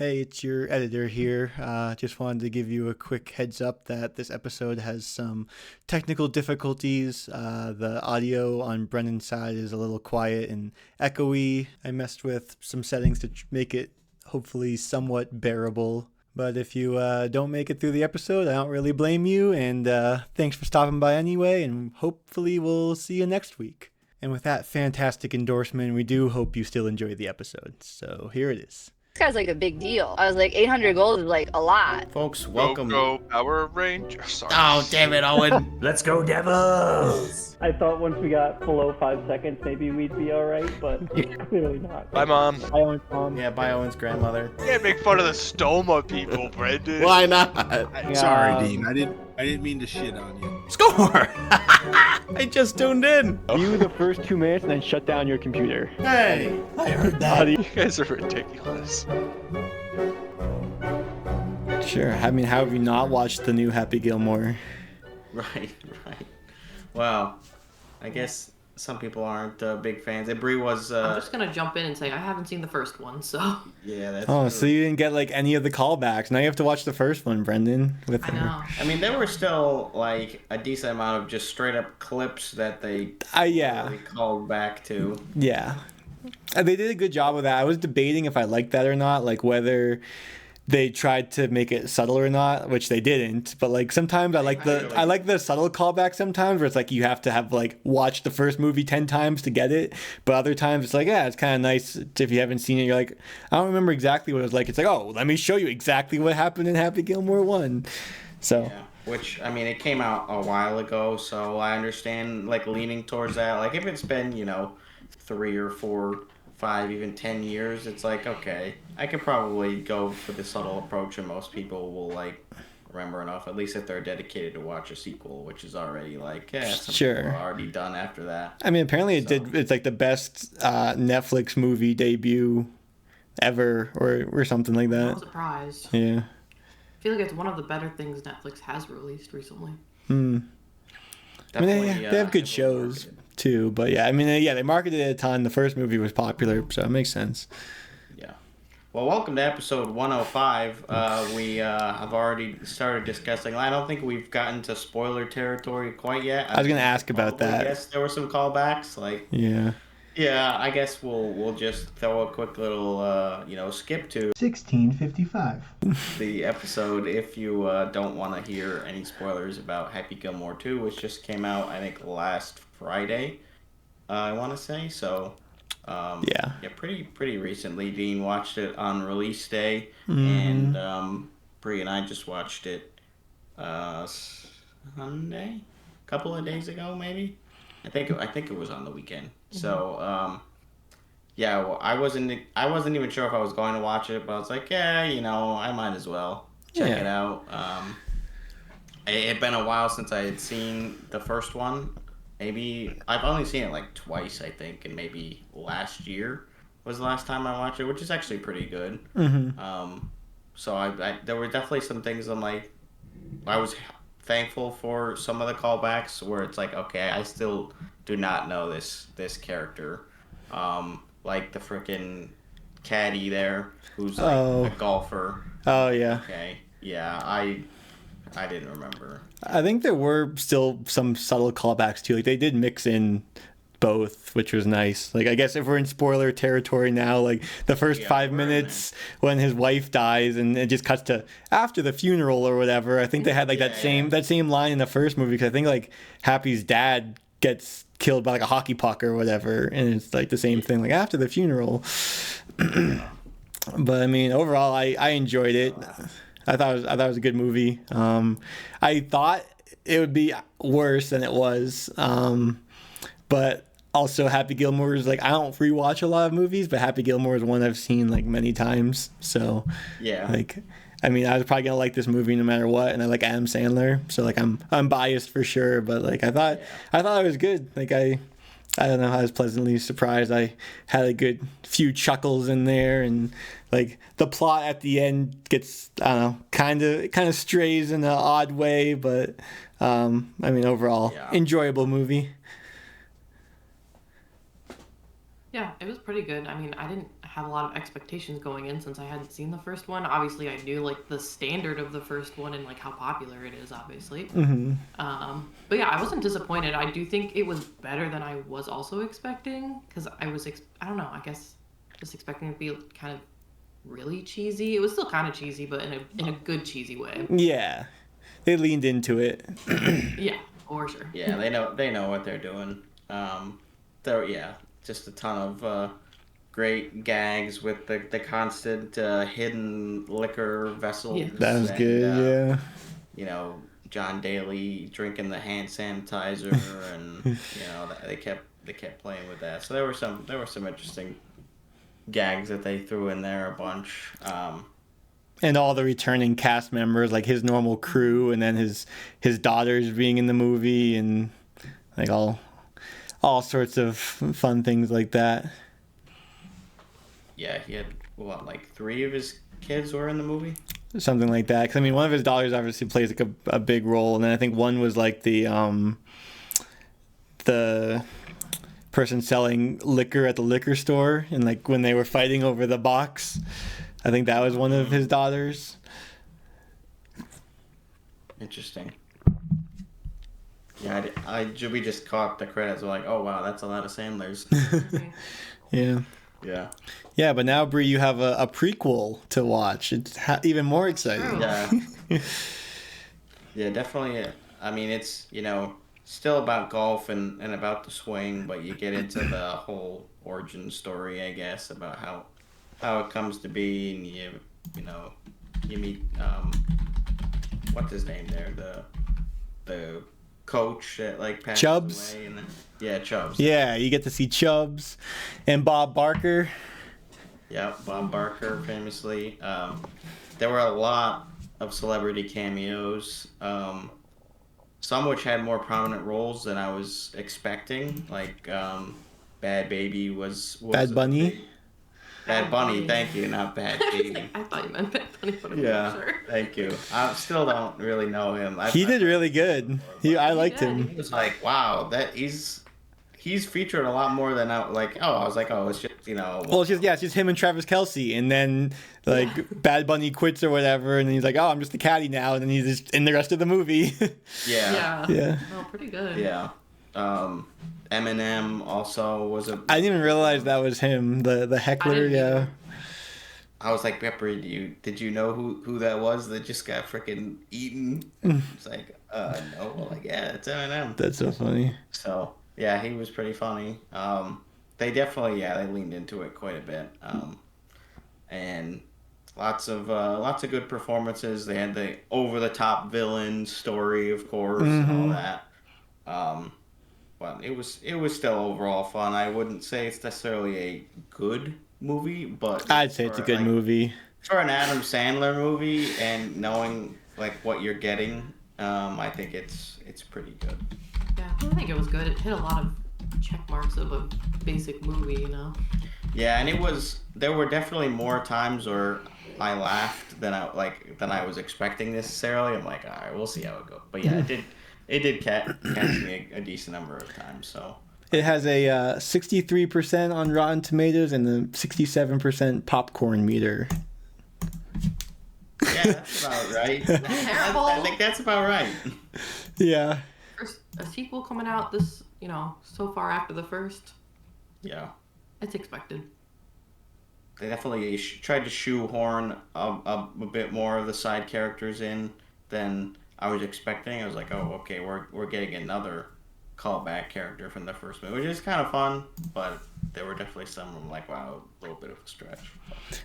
Hey, it's your editor here. Just wanted to give you a quick heads up that this episode has some technical difficulties. The audio on Brennan's side is a little quiet and echoey. I messed with some settings to make it hopefully somewhat bearable. But if you don't make it through the episode, I don't really blame you. And thanks for stopping by anyway. And hopefully we'll see you next week. And with that fantastic endorsement, we do hope you still enjoy the episode. So here it is. This guy's like a big deal. I was like, 800 gold is like a lot. Folks, welcome. Go Power Ranger. Sorry. Oh, damn it, Owen. Let's go, Devils! I thought once we got below 5 seconds, maybe we'd be alright, but clearly not. Bye, Mom. I own Tom. Yeah, by Owen's grandmother. You can't make fun of the Stoma people, Brendan. Why not? Sorry, Dean. I didn't mean to shit on you. Score! I just tuned in. View the first 2 minutes and then shut down your computer. Hey, I heard that. You guys are ridiculous. Sure. I mean, how have you not watched the new Happy Gilmore? Right. Well, I guess some people aren't big fans. Bree was. I'm just gonna jump in and say I haven't seen the first one, so. Yeah, that's. Oh, true. so you didn't get like any of the callbacks. Now you have to watch the first one, Brendan. With I know. I mean, there were still like a decent amount of just straight up clips that they yeah. really called back to. Yeah. They did a good job of that. I was debating if I liked that or not, like whether they tried to make it subtle or not, which they didn't. But like sometimes I like the subtle callback sometimes where it's like you have to have like watched the first movie 10 times to get it. But other times it's like, yeah, it's kind of nice if you haven't seen it. You're like, I don't remember exactly what it was like. It's like, oh, let me show you exactly what happened in Happy Gilmore 1. So. Yeah. Which, I mean, it came out a while ago, so I understand like leaning towards that. Like if it's been, 3 or 4, 5, even 10 years, it's like, okay, I could probably go for the subtle approach and most people will like remember enough, at least if they're dedicated to watch a sequel, which is already like, yeah, some sure. people are already done after that. I mean, apparently it's like the best Netflix movie debut ever or something like that. I'm surprised. Yeah. I feel like it's one of the better things Netflix has released recently. I mean, they have good shows too, but yeah, I mean, they marketed it a ton. The first movie was popular, so it makes sense. Yeah. Well, welcome to episode 105. We have already started discussing. I don't think we've gotten to spoiler territory quite yet. I was gonna ask about that. I guess there were some callbacks, like. Yeah. Yeah, I guess we'll just throw a quick little skip to 1655. the episode if you don't want to hear any spoilers about Happy Gilmore 2, which just came out I think last Friday. I want to say so. Yeah, pretty recently. Dean watched it on release day, and Bree and I just watched it Sunday, a couple of days ago maybe. I think it was on the weekend. So, well, I wasn't even sure if I was going to watch it, but I was like, yeah, I might as well check it out. It had been a while since I had seen the first one. Maybe I've only seen it like twice, I think, and maybe last year was the last time I watched it, which is actually pretty good. So I there were definitely some things I'm like, I was thankful for some of the callbacks where it's like, okay, I still do not know this character, like the freaking caddy there who's like a golfer. Oh yeah. Okay, yeah, I didn't remember. I think there were still some subtle callbacks too. Like they did mix in both, which was nice. Like I guess if we're in spoiler territory now, like the first 5 minutes when his wife dies and it just cuts to after the funeral or whatever. I think they had like that same line in the first movie, because I think like Happy's dad gets killed by like a hockey puck or whatever, and it's like the same thing like after the funeral. But I mean, overall, I enjoyed it. I thought it was a good movie. I thought it would be worse than it was, but also Happy Gilmore is like, I don't rewatch a lot of movies, but Happy Gilmore is one I've seen like many times. So yeah, like, I mean, I was probably gonna like this movie no matter what, and I like Adam Sandler, so like I'm biased for sure. But like I thought it was good. Like I don't know, I was pleasantly surprised. I had a good few chuckles in there, and like the plot at the end gets, I don't know, kind of strays in an odd way, but I mean overall enjoyable movie. Yeah, it was pretty good. I mean, I have a lot of expectations going in since I hadn't seen the first one. Obviously, I knew like the standard of the first one and like how popular it is, obviously. Mm-hmm. But yeah, I wasn't disappointed. I do think it was better than I was also expecting because I was I don't know. I guess just expecting it to be kind of really cheesy. It was still kind of cheesy, but in a good cheesy way. Yeah, they leaned into it. Yeah, for sure. Yeah, they know what they're doing. Just a ton of great gags with the constant hidden liquor vessels. Yeah. That was good. Yeah. You know, John Daly drinking the hand sanitizer, and you know they kept playing with that. So there were some interesting gags that they threw in there a bunch. And all the returning cast members, like his normal crew, and then his daughters being in the movie, and like all sorts of fun things like that. Yeah, he had like 3 of his kids were in the movie. Something like that. Because I mean, one of his daughters obviously plays like a big role, and then I think one was like the person selling liquor at the liquor store, and like when they were fighting over the box, I think that was one of his daughters. Interesting. Yeah, we just caught the credits. We're like, oh wow, that's a lot of Sandlers. Yeah. Yeah. Yeah, but now, Bree, you have a prequel to watch. It's even more exciting. Yeah. Yeah, definitely. I mean, it's, still about golf and about the swing, but you get into the whole origin story, I guess, about how it comes to be, and you meet what's his name there, the coach that like passed Chubbs. away, and yeah, Chubbs. Yeah, you get to see Chubbs and Bob Barker. Yeah, Bob Barker, famously. There were a lot of celebrity cameos, some which had more prominent roles than I was expecting. Like Bad Baby was Bad Bunny. Bad Bunny, thank you, not Bad Baby. I thought you meant Bad Bunny, but I'm Yeah, not sure. thank you. I still don't really know him. He did really good. I liked He him. was like, wow, that he's featured a lot more than I was like, oh, it's just, Well, it's just him and Travis Kelce, and then Bad Bunny quits or whatever, and then he's like, oh, I'm just a caddy now, and then he's just in the rest of the movie. Yeah. Yeah. Oh, pretty good. Yeah. Eminem also was a. I didn't even realize that was him, the heckler. Yeah. I was like, Pepper, did you know who that was that just got freaking eaten? It's like, no. Well, like, yeah, it's Eminem. That's so funny. So yeah, he was pretty funny. They definitely they leaned into it quite a bit. And lots of good performances. They had the over the top villain story, of course, and all that. But it was still overall fun. I wouldn't say it's necessarily a good movie, but I'd say it's a good movie. For an Adam Sandler movie, and knowing like what you're getting, I think it's pretty good. Yeah, I think it was good. It hit a lot of check marks of a basic movie, Yeah, and there were definitely more times where I laughed than I was expecting necessarily. I'm like, all right, we'll see how it goes. But yeah, it did catch me a decent number of times. So it has a 63% on Rotten Tomatoes and a 67% popcorn meter. Yeah, that's about right. Terrible. I think that's about right. Yeah. There's a sequel coming out this, so far after the first. Yeah. It's expected. They definitely tried to shoehorn a bit more of the side characters in than I was expecting. I was like, oh, okay, we're getting another callback character from the first movie, which is kind of fun, but there were definitely some I'm like, wow, a little bit of a stretch.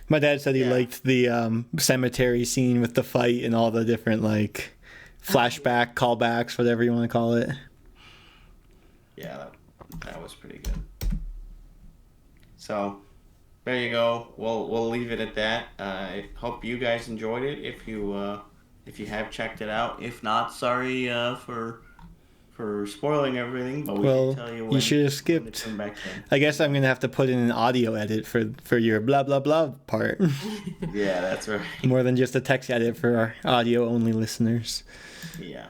My dad said he liked the cemetery scene with the fight and all the different flashback callbacks, whatever you want to call it. Yeah, that was pretty good. So there you go. We'll leave it at that. I hope you guys enjoyed it. If you have checked it out, if not, sorry for spoiling everything. But we can tell you when you should have skipped. Come back in. I guess I'm gonna have to put in an audio edit for your blah blah blah part. Yeah, that's right. More than just a text edit for our audio only listeners. Yeah.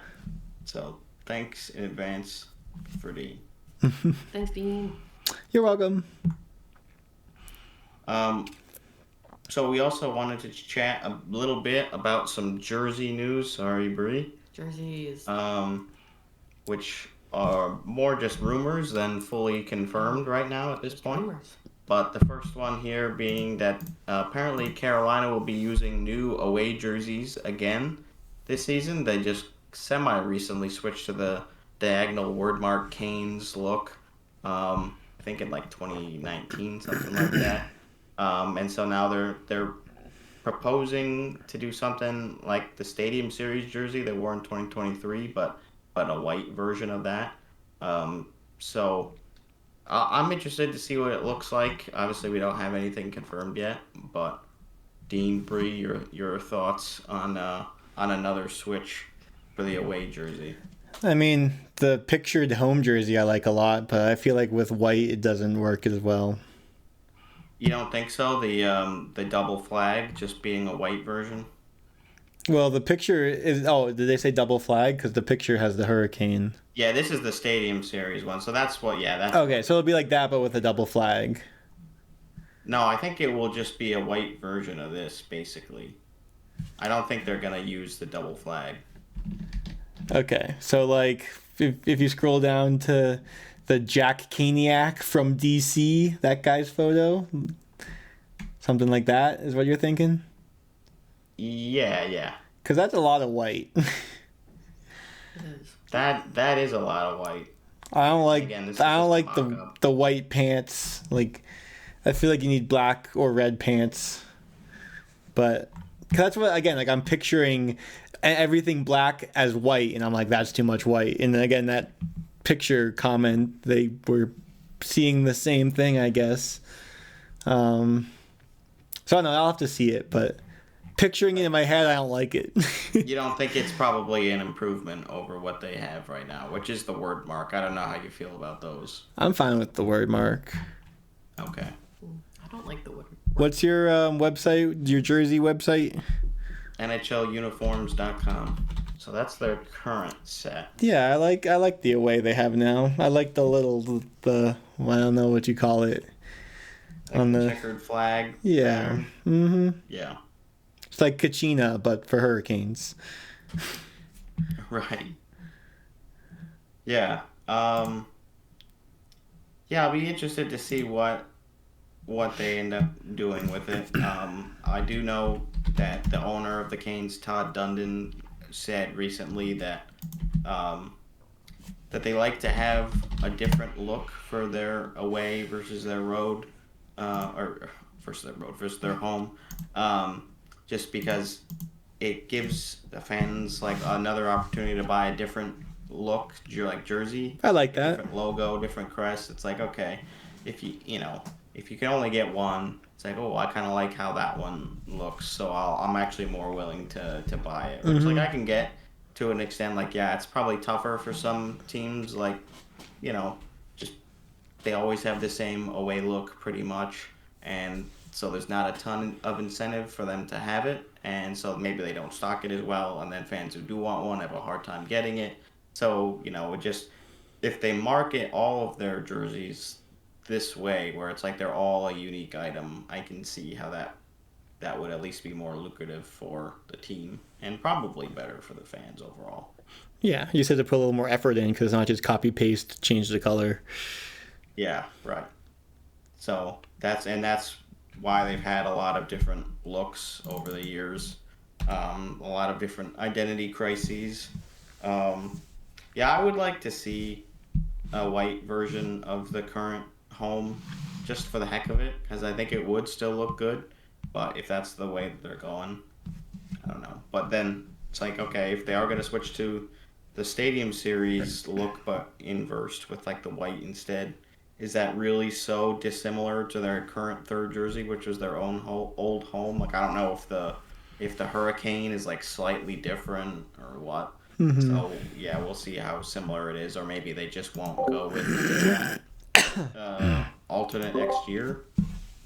So thanks in advance for the. Thanks, Dean. You're welcome. So we also wanted to chat a little bit about some jersey news. Sorry, Bree. Jerseys. Which are more just rumors than fully confirmed right now at this point. Rumors. But the first one here being that apparently Carolina will be using new away jerseys again this season. They just semi-recently switched to the diagonal wordmark Canes look. I think in like 2019, something like that. And so now they're proposing to do something like the Stadium Series jersey they wore in 2023, but a white version of that. So I'm interested to see what it looks like. Obviously, we don't have anything confirmed yet, but Dean, Bree, your thoughts on another switch for the away jersey? I mean, the pictured home jersey I like a lot, but I feel like with white it doesn't work as well. You don't think so? The double flag just being a white version? Well, the picture is... Oh, did they say double flag? Because the picture has the hurricane. Yeah, this is the Stadium Series one, so that's what... Yeah, that's... Okay, so it'll be like that, but with a double flag. No, I think it will just be a white version of this, basically. I don't think they're going to use the double flag. Okay, so like, if you scroll down to the Jack Kaniak from DC, that guy's photo, something like that is what you're thinking? Yeah. Because that's a lot of white. It is. That is a lot of white. I don't like. Again, this is I don't like just a mock-up. the white pants. Like, I feel like you need black or red pants. But 'cause that's what, again, like I'm picturing everything black as white, and I'm like, that's too much white. And then again, that picture comment, they were seeing the same thing, I guess. So I don't know. I'll have to see it, but picturing it in my head, I don't like it. You don't think it's probably an improvement over what they have right now, which is the word mark. I don't know how you feel about those. I'm fine with the word mark. Okay. I don't like the word. What's your website? Your jersey website? NHLuniforms.com. So that's their current set. Yeah, I like the away they have now. I like the well, I don't know what you call it. Like On the the checkered flag. yeah, pattern. mm-hmm. Yeah. It's like Kachina, but for hurricanes. Right. Yeah. Yeah, I'll be interested to see what they end up doing with it. I do know that the owner of the Canes, Todd Dundon, said recently that that they like to have a different look for their away versus their road, or versus their home, just because it gives the fans like another opportunity to buy a different look, like jersey. I like that. Different logo, different crest. It's like, okay, if you can only get one, it's like, oh, I kind of like how that one looks, so I'm actually more willing to buy it. Which, like, I can get to an extent, like, yeah, it's probably tougher for some teams, like, just they always have the same away look pretty much, and so there's not a ton of incentive for them to have it, and so maybe they don't stock it as well, and then fans who do want one have a hard time getting it. So, if they market all of their jerseys this way, where it's like they're all a unique item, I can see how that would at least be more lucrative for the team and probably better for the fans overall. Yeah, you said to put a little more effort in because it's not just copy paste, change the color. Yeah, right. So that's why they've had a lot of different looks over the years, a lot of different identity crises. Yeah, I would like to see a white version of the current home just for the heck of it, because I think it would still look good. But if that's the way that they're going, I don't know. But then it's like, okay, if they are going to switch to the Stadium Series look but inversed with like the white instead, is that really so dissimilar to their current third jersey, which is their own old home? Like, I don't know if the Hurricane is like slightly different or what. Mm-hmm. So yeah, we'll see how similar it is, or maybe they just won't go with alternate next year,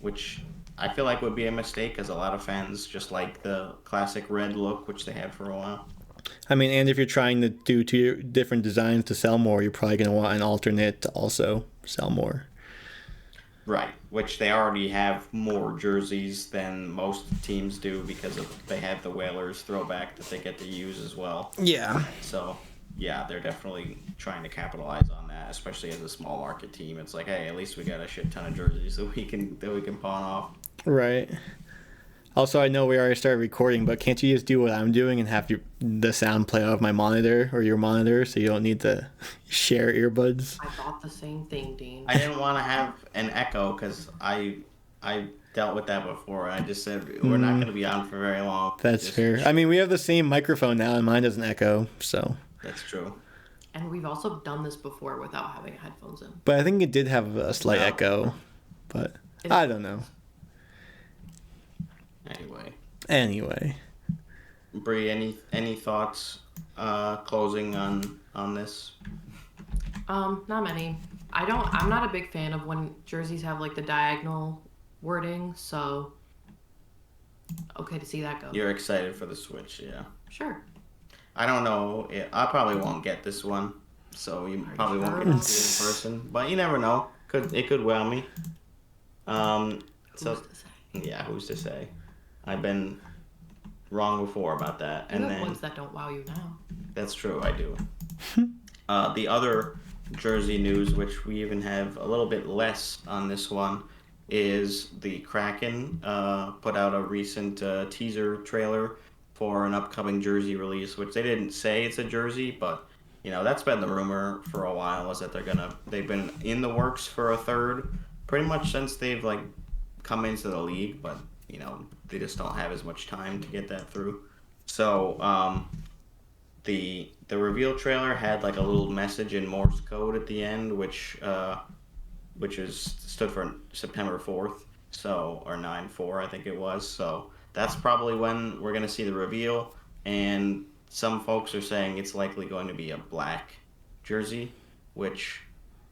which I feel like would be a mistake, because a lot of fans just like the classic red look, which they had for a while. I mean, and if you're trying to do two different designs to sell more, you're probably going to want an alternate to also sell more. Right, which they already have more jerseys than most teams do because they have the Whalers throwback that they get to use as well. Yeah. So, yeah, they're definitely trying to capitalize on that, especially as a small market team. It's like, hey, at least we got a shit ton of jerseys that we can pawn off. Right. Also, I know we already started recording, but can't you just do what I'm doing and have the sound play out of my monitor or your monitor so you don't need to share earbuds? I thought the same thing, Dean. I didn't want to have an echo because I dealt with that before. I just said we're not going to be on for very long. That's fair. I mean, we have the same microphone now, and mine doesn't echo, so. That's true. And we've also done this before without having headphones in. But I think it did have a slight echo, but I don't know. Anyway. Bree, any thoughts closing on this? Not many. I'm not a big fan of when jerseys have like the diagonal wording, so okay to see that go. You're excited for the switch, yeah. Sure. I don't know. I probably won't get this one, so you probably won't get to see it in person. But you never know. It could wow me. Who's to say? Yeah, who's to say? I've been wrong before about that. You have ones that don't wow you now. That's true, I do. The other jersey news, which we even have a little bit less on this one, is the Kraken put out a recent teaser trailer for an upcoming jersey release, which they didn't say it's a jersey, but that's been the rumor for a while, is that they've been in the works for a third pretty much since they've come into the league, but they just don't have as much time to get that through. So the reveal trailer had a little message in Morse code at the end, which stood for September 4th, or 9/4 I think it was. So that's probably when we're gonna see the reveal, and some folks are saying it's likely going to be a black jersey, which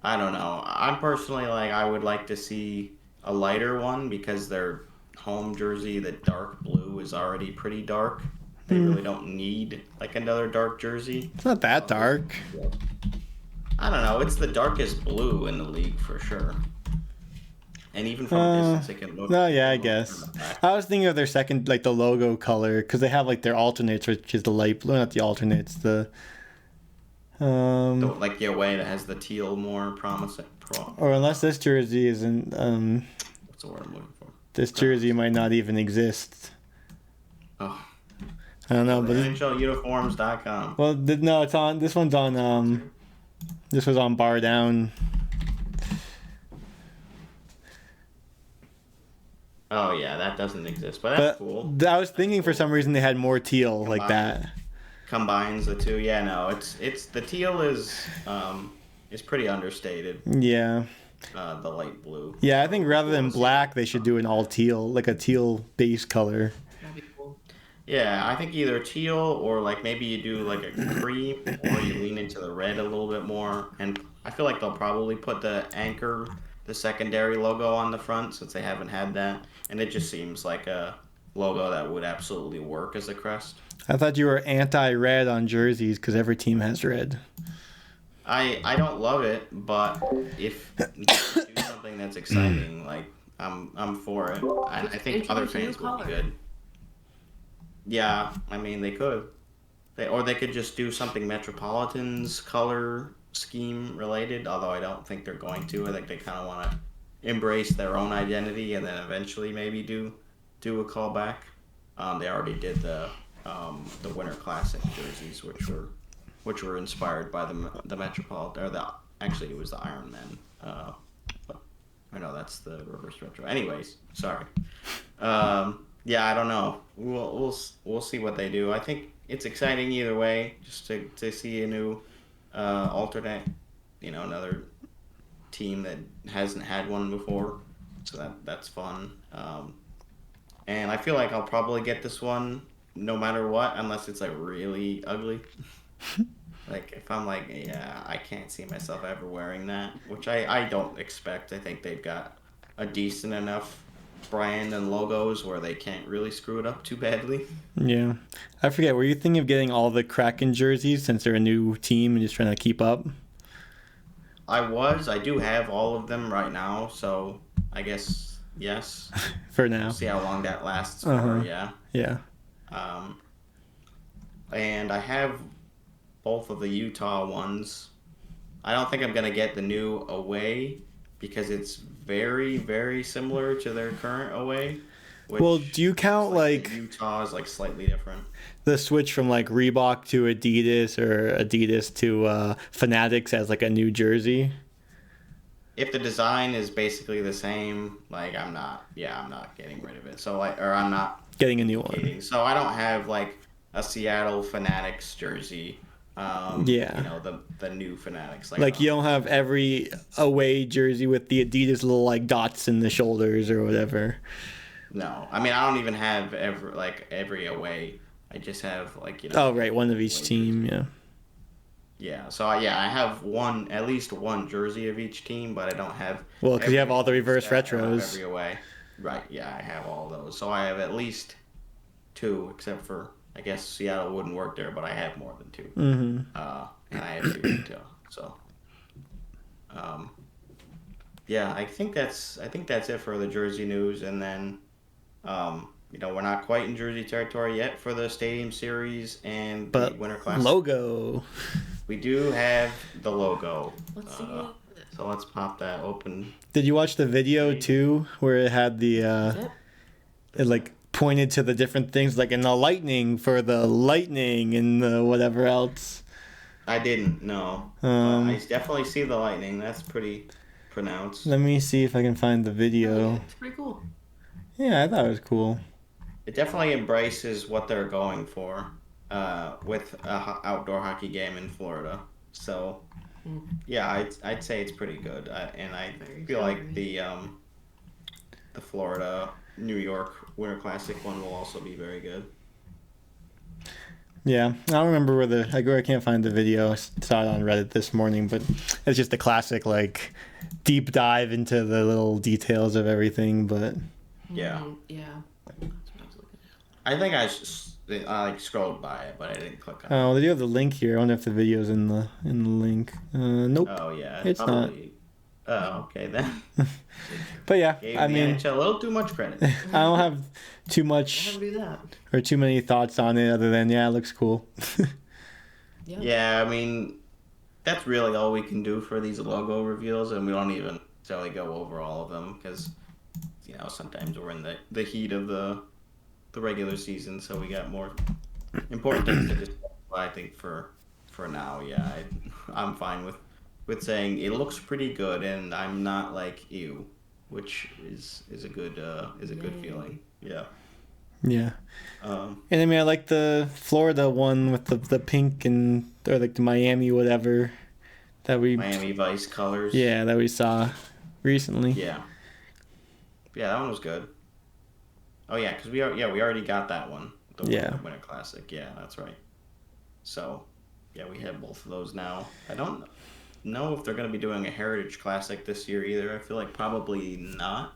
I don't know. I'm personally I would like to see a lighter one because their home jersey, the dark blue, is already pretty dark. They really don't need another dark jersey. It's not that dark. I don't know. It's the darkest blue in the league for sure. And even from a distance, it can look. No, yeah, I guess. I was thinking of their second, the logo color, because they have their alternates, which is the light blue, not the alternates, the. The way that has the teal more promising. Or unless this jersey isn't. What's the word I'm looking for? This jersey might not even exist. Oh. I don't know, but NHLuniforms.com. Well, no, it's on. This one's on. This was on Bar Down. Oh yeah, that doesn't exist, but that's cool. I was thinking for some reason they had more teal like that. Combines the two. Yeah, no, it's the teal is pretty understated. Yeah. The light blue. Yeah, I think rather than black, they should do an all teal, a teal base color. That'd be cool. Yeah, I think either teal or maybe you do a cream, or you lean into the red a little bit more. And I feel like they'll probably put the anchor, the secondary logo on the front since they haven't had that. And it just seems like a logo that would absolutely work as a crest. I thought you were anti-red on jerseys because every team has red. I don't love it, but if you do something that's exciting, I'm for it. I think other fans will be good. Yeah, I mean they could, they could just do something Metropolitan's color scheme related. Although I don't think they're going to. I think they kind of want to embrace their own identity and then eventually maybe do a callback. They already did the Winter Classic jerseys, which were inspired by the Metropolitan, or actually it was the Iron Men. But I know that's the reverse retro. Anyways, sorry. Yeah, I don't know. We'll see what they do. I think it's exciting either way, just to see a new alternate, another team that hasn't had one before. So that's fun. And I feel like I'll probably get this one no matter what, unless it's really ugly. If I'm yeah, I can't see myself ever wearing that, which I don't expect. I think they've got a decent enough brand and logos where they can't really screw it up too badly. Yeah. I forget, were you thinking of getting all the Kraken jerseys since they're a new team and just trying to keep up? I do have all of them right now, so I guess yes. For now. We'll see how long that lasts Uh-huh. for. Yeah. Yeah. And I have both of the Utah ones. I don't think I'm gonna get the new away because it's very, very similar to their current away. Which Well, do you count the Utah is like slightly different. the switch from like Reebok to Adidas or Adidas to Fanatics as like a new jersey? If the design is basically the same, like I'm not getting rid of it. So I'm not Getting a new one. getting. So I don't have like a Seattle Fanatics jersey. Yeah. You know, the new Fanatics. Like you don't have every away jersey with the Adidas little like dots in the shoulders or whatever. No, I mean I don't even have every away. I just have like Oh right, one of each team. Yeah. Yeah, so I have at least one jersey of each team, but I don't have. Well, because you have all the reverse I don't have retros. every away. Right. Yeah, I have all those. So I have at least two, except for I guess Seattle wouldn't work there, but I have more than two. Mm-hmm. And I have two too. So. Yeah, I think that's it for the jersey news, and then, we're not quite in jersey territory yet for the Stadium Series and the But Winter Classic. logo. We do have the logo. Let's see. So let's pop that open. Did you watch the video too, where it had the it like pointed to the different things, like in the lightning for the lightning and the whatever else? I didn't, no. Um, I definitely see the lightning. That's pretty pronounced. Let me see if I can find the video. It's pretty cool. Yeah, I thought it was cool. It definitely embraces what they're going for with a outdoor hockey game in Florida. So, yeah, I'd say it's pretty good. And I feel like the Florida New York Winter Classic one will also be very good. Yeah, I don't remember where I can't find the video. I saw it on Reddit this morning, but it's just a classic like deep dive into the little details of everything. But Yeah. Yeah. That's what I was looking at. I think I scrolled by it, but I didn't click on it. oh, they do have the link here. I wonder if the video's in the link. Nope. Oh yeah, It's probably. Oh, okay then. But yeah, Gave I the mean, NHL a little too much credit. I don't have too much How do do that? or too many thoughts on it other than it looks cool. Yeah, I mean, that's really all we can do for these logo reveals, and we don't even necessarily go over all of them because, sometimes we're in the heat of the regular season, so we got more important things to just. I think for now, yeah, I'm fine with saying it looks pretty good, and I'm not like ew, which is a good good feeling. Yeah. Yeah. And I mean, I like the Florida one with the pink or like the Miami whatever that we Miami Vice colors. Yeah, that we saw recently. Yeah. Yeah, that one was good. Oh yeah, because we already got that one. The Winter Classic. Yeah, that's right. So, yeah, we have both of those now. I don't know if they're going to be doing a Heritage Classic this year either. I feel like probably not,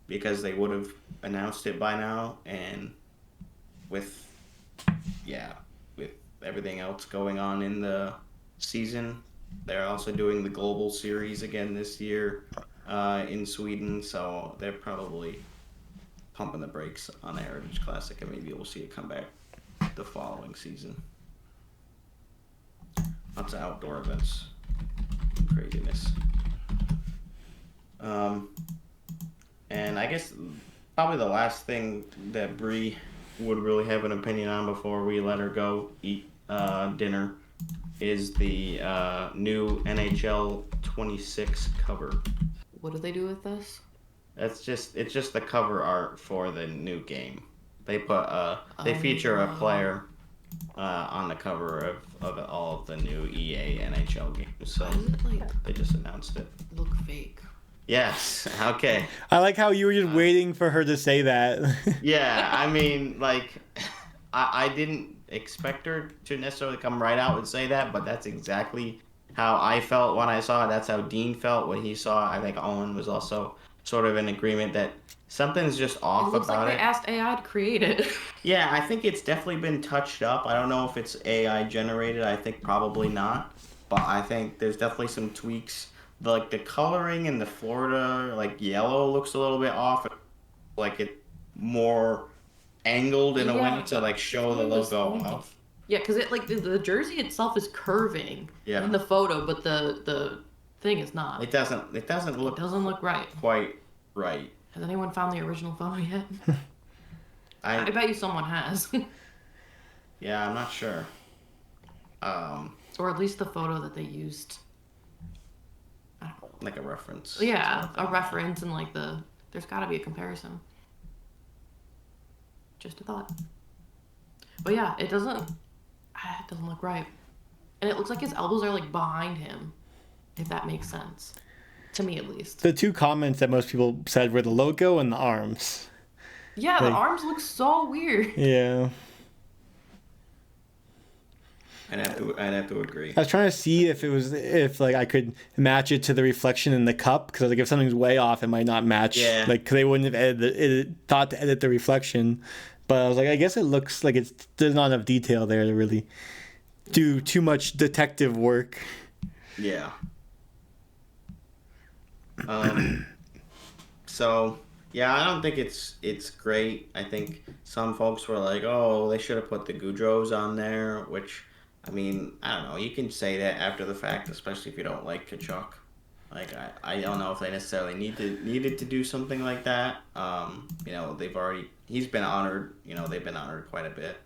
because they would have announced it by now, and with everything else going on in the season, they're also doing the Global Series again this year in Sweden, so they're probably pumping the brakes on the Heritage Classic, and maybe we'll see it come back the following season. Lots of outdoor events. Craziness. And I guess probably the last thing that Bree would really have an opinion on before we let her go eat dinner is the new NHL 26 cover. What do they do with this? It's just the cover art for the new game. They put they feature a player on the cover of all of the new EA NHL games. So Why does it they just announced it. look fake? Yes. Okay. I like how you were just waiting for her to say that. Yeah. I mean, like, I didn't expect her to necessarily come right out and say that, but that's exactly how I felt when I saw it. That's how Dean felt when he saw it. I think Owen was also sort of in agreement that something's just off It looks about like it. they asked AI to create it. Yeah, I think it's definitely been touched up. I don't know if it's AI generated. I think probably not. But I think there's definitely some tweaks the coloring in the Florida like yellow looks a little bit off. Like it more angled in a way to like show the logo off. Yeah, because it like the jersey itself is curving in the photo, but the thing is not. It doesn't look right. Quite right. Has anyone found the original photo yet? I bet you someone has. Yeah, I'm not sure. Or at least the photo that they used. I don't know. Like a reference. Yeah, a reference and like there's got to be a comparison. Just a thought. But yeah, it doesn't look right. And it looks like his elbows are like behind him, if that makes sense. To me at least. The two comments that most people said were the logo and the arms. Yeah, the arms look so weird. Yeah. I'd have to agree. I was trying to see if like I could match it to the reflection in the cup, because like if something's way off, it might not match. Yeah. Like, cause they wouldn't have thought to edit the reflection, but I was like, I guess it looks like there's not enough detail there to really do too much detective work. Yeah. So yeah, I don't think it's great. I think some folks were like, oh, they should have put the Goudreaus on there, which. I mean, I don't know. You can say that after the fact, especially if you don't like Kachuk. Like, I don't know if they necessarily needed to do something like that. You know, he's been honored. You know, they've been honored quite a bit.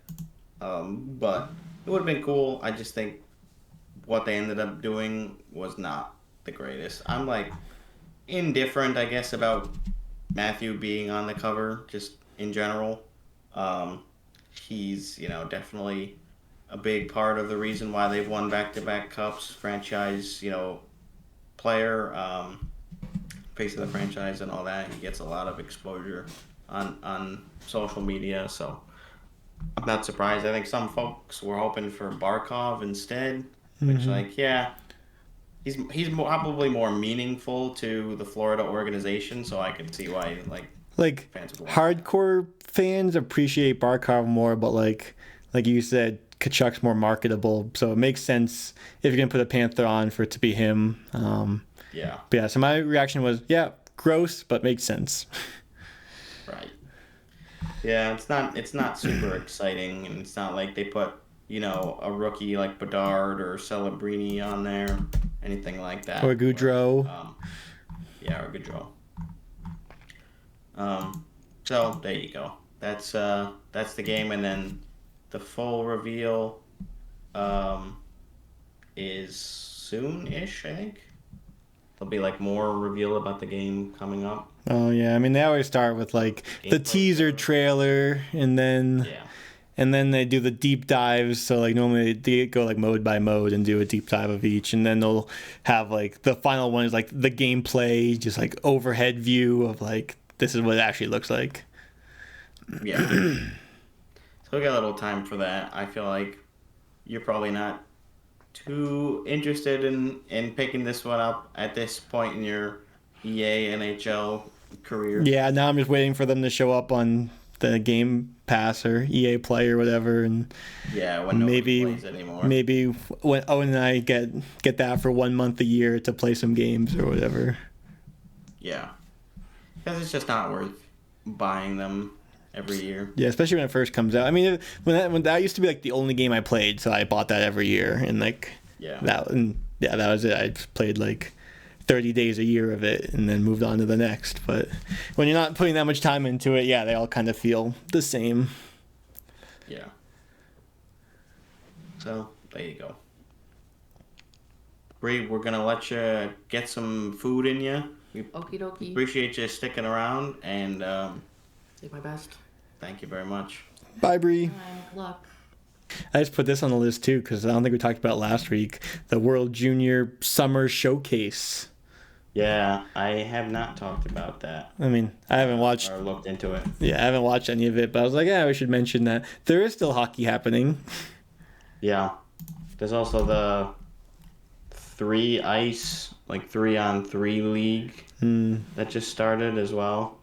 But it would have been cool. I just think what they ended up doing was not the greatest. I'm like indifferent, I guess, about Matthew being on the cover, just in general. He's, you know, definitely a big part of the reason why they've won back-to-back cups, franchise, you know, player, face of the franchise and all that. He gets a lot of exposure on social media, so I'm not surprised. I think some folks were hoping for Barkov instead, which, like, yeah, he's probably more meaningful to the Florida organization, so I can see why, like fans would want hardcore fans appreciate Barkov more, but like you said, Kachuk's more marketable, so it makes sense if you're gonna put a Panther on for it to be him. Yeah. But yeah, so my reaction was, yeah, gross, but makes sense. Right. Yeah, it's not super exciting, and it's not like they put, you know, a rookie like Bedard or Celebrini on there, anything like that. Or Goudreau. Or Goudreau. So there you go. That's the game, and then the full reveal is soon-ish, I think. There'll be like more reveal about the game coming up. Oh yeah, I mean they always start with like the teaser trailer, and then they do the deep dives. So like normally they go like mode by mode and do a deep dive of each, and then they'll have like the final one is like the gameplay, just like overhead view of like this is what it actually looks like. Yeah. So we got a little time for that. I feel like you're probably not too interested in picking this one up at this point in your EA NHL career. Yeah, now I'm just waiting for them to show up on the Game Pass or EA Play or whatever, and when nobody plays anymore. Maybe when Owen and I get that for 1 month a year to play some games or whatever. Yeah, because it's just not worth buying them every year. Yeah, especially when it first comes out. I mean, when that used to be like the only game I played, so I bought that every year, and like that was it. I played like 30 days a year of it, and then moved on to the next. But when you're not putting that much time into it, they all kind of feel the same. Yeah. So there you go. Bree, we're gonna let you get some food in you. We Okie dokie. appreciate you sticking around, and Take my best. thank you very much. Bye, Bree. Good luck. I just put this on the list too because I don't think we talked about it last week. The World Junior Summer Showcase. Yeah, I have not talked about that. I mean, I haven't watched or looked into it. Yeah, I haven't watched any of it, but I was like, we should mention that there is still hockey happening. Yeah, there's also the 3-ice, like 3-on-3 league that just started as well,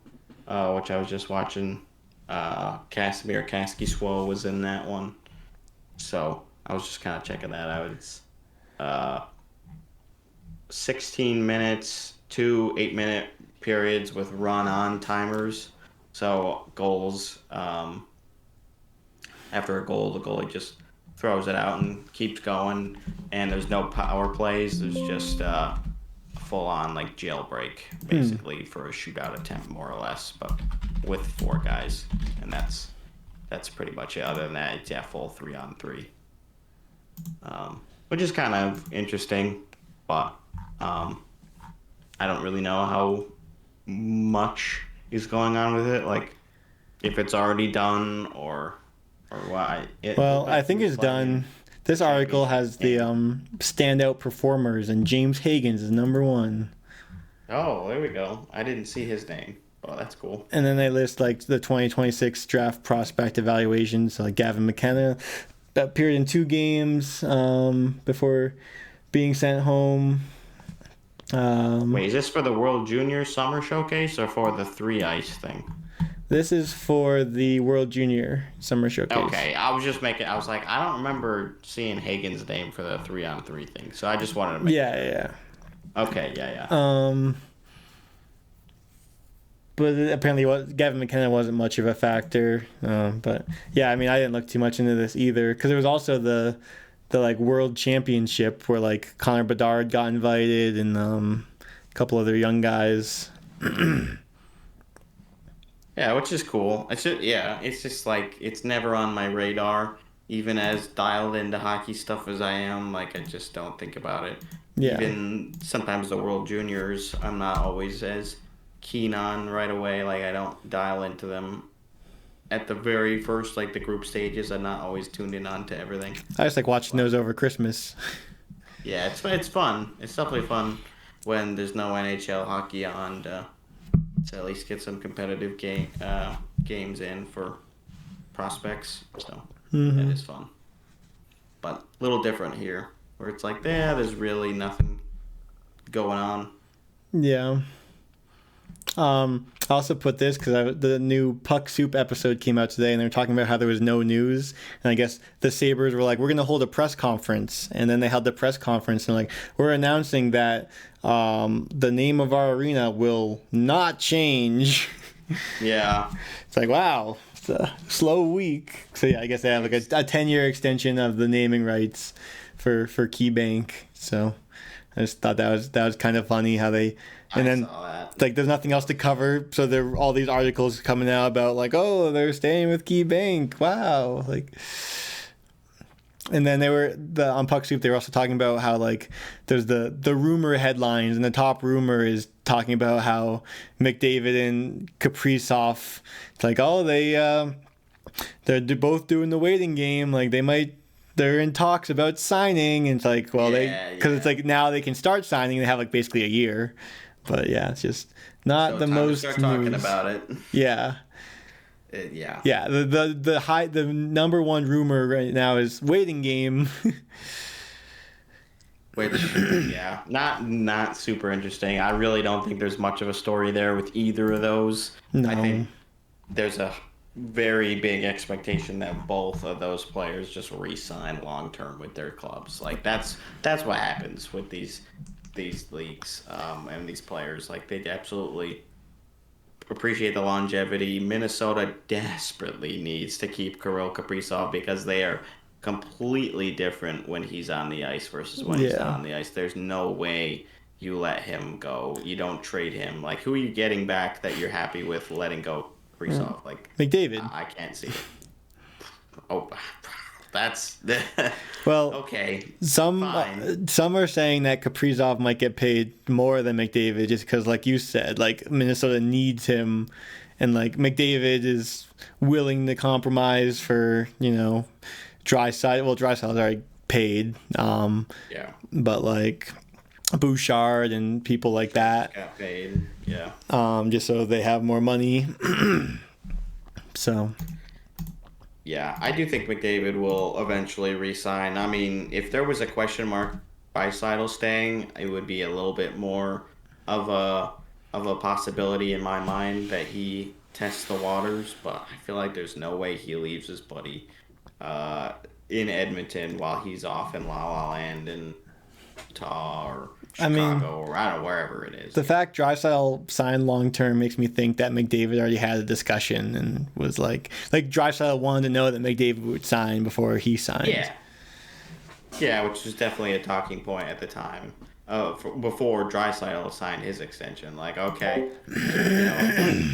which I was just watching. Casimir Kaskisuo was in that one, so I was just kind of checking that out. It's 16 minutes, 2 8-minute periods with run-on timers. So goals, after a goal, the goalie just throws it out and keeps going. And there's no power plays. There's just full-on like jailbreak, basically, for a shootout attempt, more or less, but with 4 guys. And that's pretty much it. Other than that, it's full 3-on-3. Which is kind of interesting, but I don't really know how much is going on with it. Like, if it's already done or why. Well, I think it's done. This article has the standout performers, and James Hagens is number 1. Oh, there we go. I didn't see his name. Oh, that's cool. And then they list like the 2026 draft prospect evaluations. So like Gavin McKenna appeared in 2 games before being sent home. Wait, is this for the World Junior Summer Showcase or for the 3 ice thing? This is for the World Junior Summer Showcase. Okay, I was like, I don't remember seeing Hagen's name for the 3-on-3 thing, so I just wanted to make Yeah. Okay, yeah. But apparently Gavin McKenna wasn't much of a factor. But yeah, I mean, I didn't look too much into this either, because there was also the like World Championship where like Connor Bedard got invited and a couple other young guys. Yeah, which is cool. It's just like, it's never on my radar, even as dialed into hockey stuff as I am. Like, I just don't think about it. Yeah. Even sometimes the World Juniors, I'm not always as keen on right away. Like, I don't dial into them at the very first, like the group stages. I'm not always tuned in on to everything. I just like watching those over Christmas. Yeah, it's fun. It's definitely fun when there's no NHL hockey on to at least get some competitive games in for prospects. So that is fun. But a little different here, where it's like, there's really nothing going on. Yeah. I also put this because the new Puck Soup episode came out today, and they were talking about how there was no news. And I guess the Sabres were like, we're going to hold a press conference. And then they held the press conference, and like, we're announcing that the name of our arena will not change. Yeah. It's like, wow, it's a slow week. So yeah, I guess they have like a 10-year extension of the naming rights for KeyBank. So I just thought that was kind of funny how they... And then, saw that. like, there's nothing else to cover, so there are all these articles coming out about, like, oh, they're staying with KeyBank. Wow. Like, and then on Puck Soup, they were also talking about how, like, there's the rumor headlines, and the top rumor is talking about how McDavid and Kaprizov, it's like, oh, they're both doing the waiting game. Like, they're in talks about signing, and it's like, well, because it's like now they can start signing. They have, like, basically a year. But yeah, it's just not So the time to most start talking news. about it. Yeah. Yeah. Yeah. The number one rumor right now is waiting game. Yeah, not super interesting. I really don't think there's much of a story there with either of those. No. I think there's a very big expectation that both of those players just re-sign long term with their clubs. Like that's what happens with these leagues and these players. Like, they absolutely appreciate the longevity. Minnesota desperately needs to keep Kirill Kaprizov because they are completely different when he's on the ice versus when he's not on the ice. There's no way you let him go. You don't trade him. Like, who are you getting back that you're happy with letting go Kaprizov? Like, McDavid. I can't see it. Oh, that's Well, okay. Some are saying that Kaprizov might get paid more than McDavid just because, like you said, like Minnesota needs him, and like McDavid is willing to compromise for Draisaitl. Well, Draisaitl's already paid. Yeah. But like Bouchard and people like that. Got paid. Yeah. Just so they have more money. So. Yeah, I do think McDavid will eventually re-sign. I mean, if there was a question mark by Seidel staying, it would be a little bit more of a possibility in my mind that he tests the waters. But I feel like there's no way he leaves his buddy in Edmonton while he's off in La La Land and Utah or I mean, Chicago or I don't know, wherever it is. The fact Draisaitl signed long term makes me think that McDavid already had a discussion and was like Draisaitl wanted to know that McDavid would sign before he signed. Yeah. Yeah, which was definitely a talking point at the time. Before Draisaitl signed his extension. Like, okay,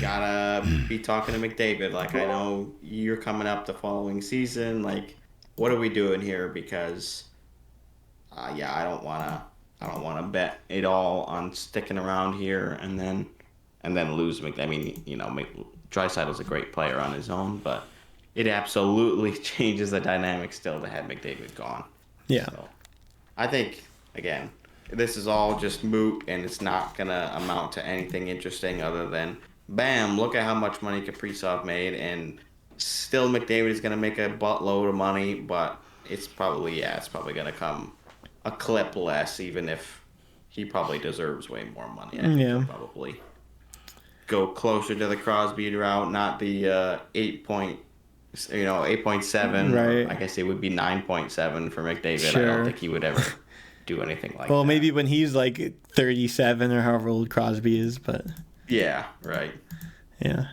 gotta be talking to McDavid. Like, I know you're coming up the following season. Like, what are we doing here? Because, I don't wanna bet it all on sticking around here and then lose McDavid. I mean, Draisaitl's a great player on his own, but it absolutely changes the dynamic still to have McDavid gone. Yeah. So, I think again, this is all just moot, and it's not gonna amount to anything interesting other than, bam! Look at how much money Kaprizov made, and still McDavid is gonna make a buttload of money, but it's probably gonna come a clip less, even if he probably deserves way more money. I think he'll probably go closer to the Crosby route, not the 8.7. Right. I guess it would be 9.7 for McDavid. Sure. I don't think he would ever do anything like that. Well, maybe when he's like 37 or however old Crosby is, but Yeah, right. yeah.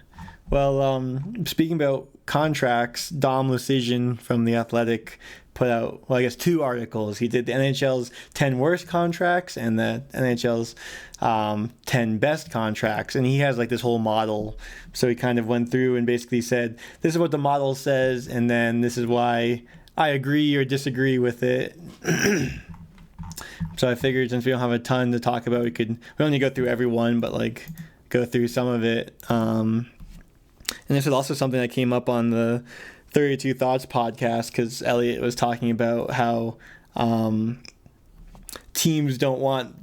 Well, speaking about contracts, Dom Lucian from The Athletic put out, well, I guess 2 articles. He did the NHL's 10 worst contracts and the NHL's 10 best contracts. And he has like this whole model. So he kind of went through and basically said, this is what the model says, and then this is why I agree or disagree with it. So I figured since we don't have a ton to talk about, we don't need to go through every one, but like go through some of it. And this is also something that came up on the 32 Thoughts podcast, because Elliot was talking about how teams don't want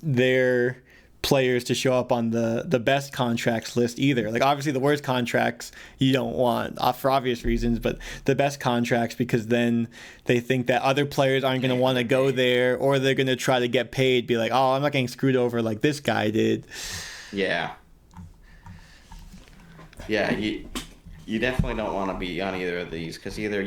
their players to show up on the best contracts list either. Like, obviously the worst contracts you don't want for obvious reasons, but the best contracts, because then they think that other players aren't going to want to go there, or they're going to try to get paid, be like, oh, I'm not getting screwed over like this guy did. Yeah. Yeah, you definitely don't want to be on either of these, because either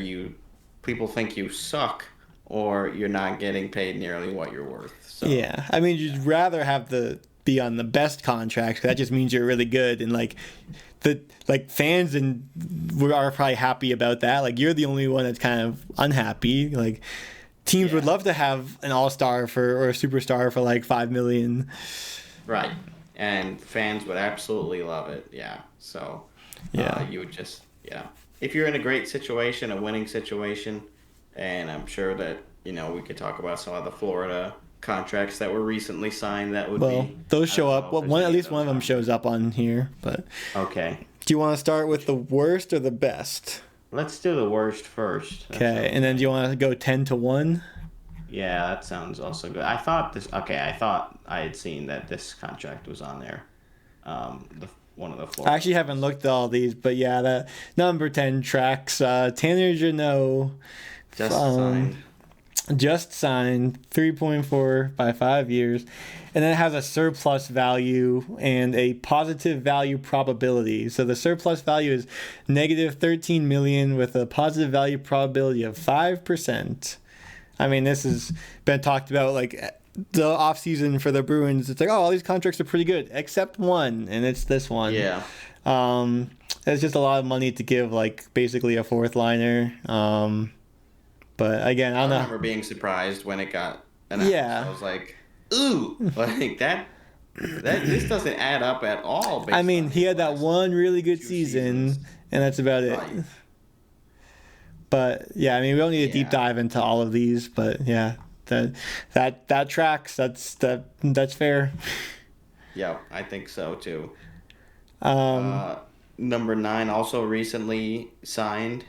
people think you suck, or you're not getting paid nearly what you're worth. So. Yeah, I mean, you'd rather have be on the best contracts, 'cause that just means you're really good, and like fans and we are probably happy about that. Like, you're the only one that's kind of unhappy. Like, teams would love to have an all-star or a superstar for like $5 million. Right, and fans would absolutely love it. Yeah, so you would just if you're in a great situation, a winning situation, and I'm sure that we could talk about some of the Florida contracts that were recently signed. That would those show up. Well, at least one of them shows up on here. But okay. Do you want to start with the worst or the best? Let's do the worst first. Okay, and then do you want to go 10-1? Yeah, that sounds also good. I thought I had seen that this contract was on there. One of the Florida. I actually haven't looked at all these, but yeah, that number 10 tracks. Tanner Jeannot. Just signed 3.4 by 5 years, and then it has a surplus value and a positive value probability. So the surplus value is negative 13 million with a positive value probability of 5%. I mean, this has been talked about like the off season for the Bruins. It's like, oh, all these contracts are pretty good except one, and it's this one. Yeah. It's just a lot of money to give like basically a fourth liner. But again, I don't know. I remember being surprised when it got announced. Yeah. I was like, ooh, like that this doesn't add up at all. I mean, he had that one really good season, and that's about it. Right. But yeah, I mean, we don't need a deep dive into all of these, but yeah, that tracks. That's fair. Yeah, I think so too. Number 9 also recently signed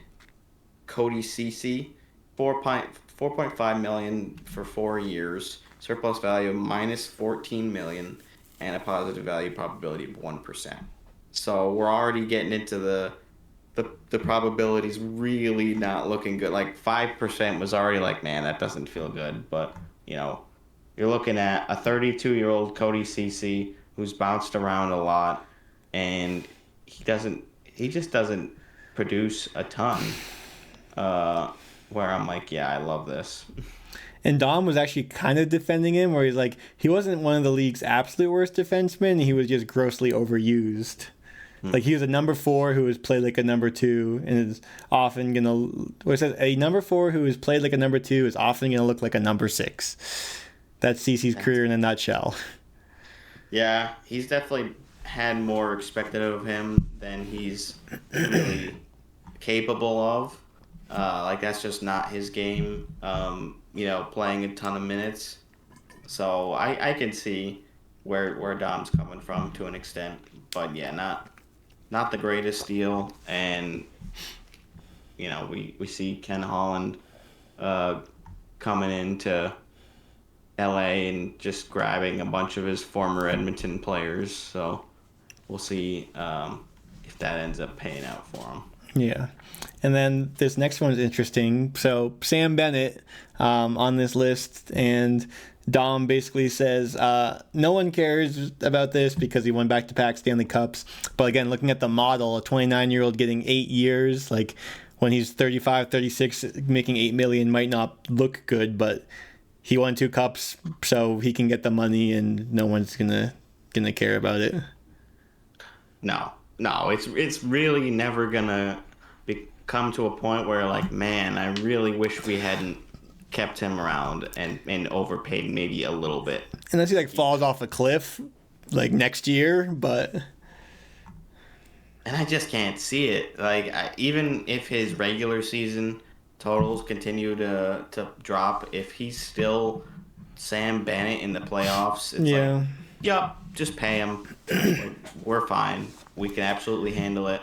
Cody Ceci. 4.5 million for 4 years, surplus value minus 14 million, and a positive value probability of 1%. So we're already getting into the probabilities really not looking good. Like 5% was already like, man, that doesn't feel good. But you're looking at a 32-year-old Cody Ceci who's bounced around a lot, and he just doesn't produce a ton. Where I'm like, yeah, I love this. And Dom was actually kind of defending him, where he's like, he wasn't one of the league's absolute worst defensemen. He was just grossly overused. Like, he was a number 4 who was played like a number 2 and is often going to... What it says, a number 4 who is played like a number 2 is often going to look like a number 6. That's CC's career in a nutshell. Yeah, he's definitely had more expected of him than he's really capable of. Like, that's just not his game, playing a ton of minutes. So I can see where Dom's coming from to an extent. But, yeah, not the greatest deal, and we see Ken Holland coming into LA and just grabbing a bunch of his former Edmonton players, so we'll see if that ends up paying out for him. Yeah. And then this next one is interesting. So Sam Bennett on this list, and Dom basically says no one cares about this because he won back-to-back Stanley Cups. But again, looking at the model, a 29-year-old getting 8 years, like when he's 35, 36, making $8 million might not look good, but he won 2 cups, so he can get the money, and no one's gonna care about it. No, it's really never gonna come to a point where, like, man, I really wish we hadn't kept him around and overpaid maybe a little bit. Unless he falls off a cliff like next year, but and I just can't see it. Like, even if his regular season totals continue to drop, if he's still Sam Bennett in the playoffs, it's yup, just pay him. We're fine. We can absolutely handle it.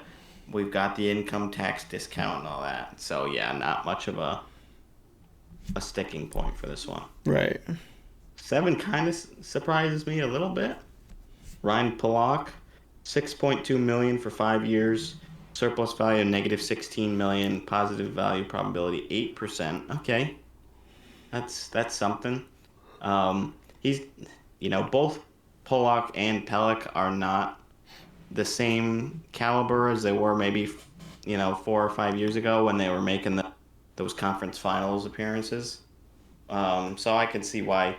We've got the income tax discount and all that. So yeah, not much of a sticking point for this one. Right. 7 kind of surprises me a little bit. Ryan Pollock, $6.2 million for 5 years. Surplus value -$16 million. Positive value probability 8%. Okay, that's something. He's both Pollock and Pelech are not the same caliber as they were maybe 4 or 5 years ago when they were making those conference finals appearances. So I can see why,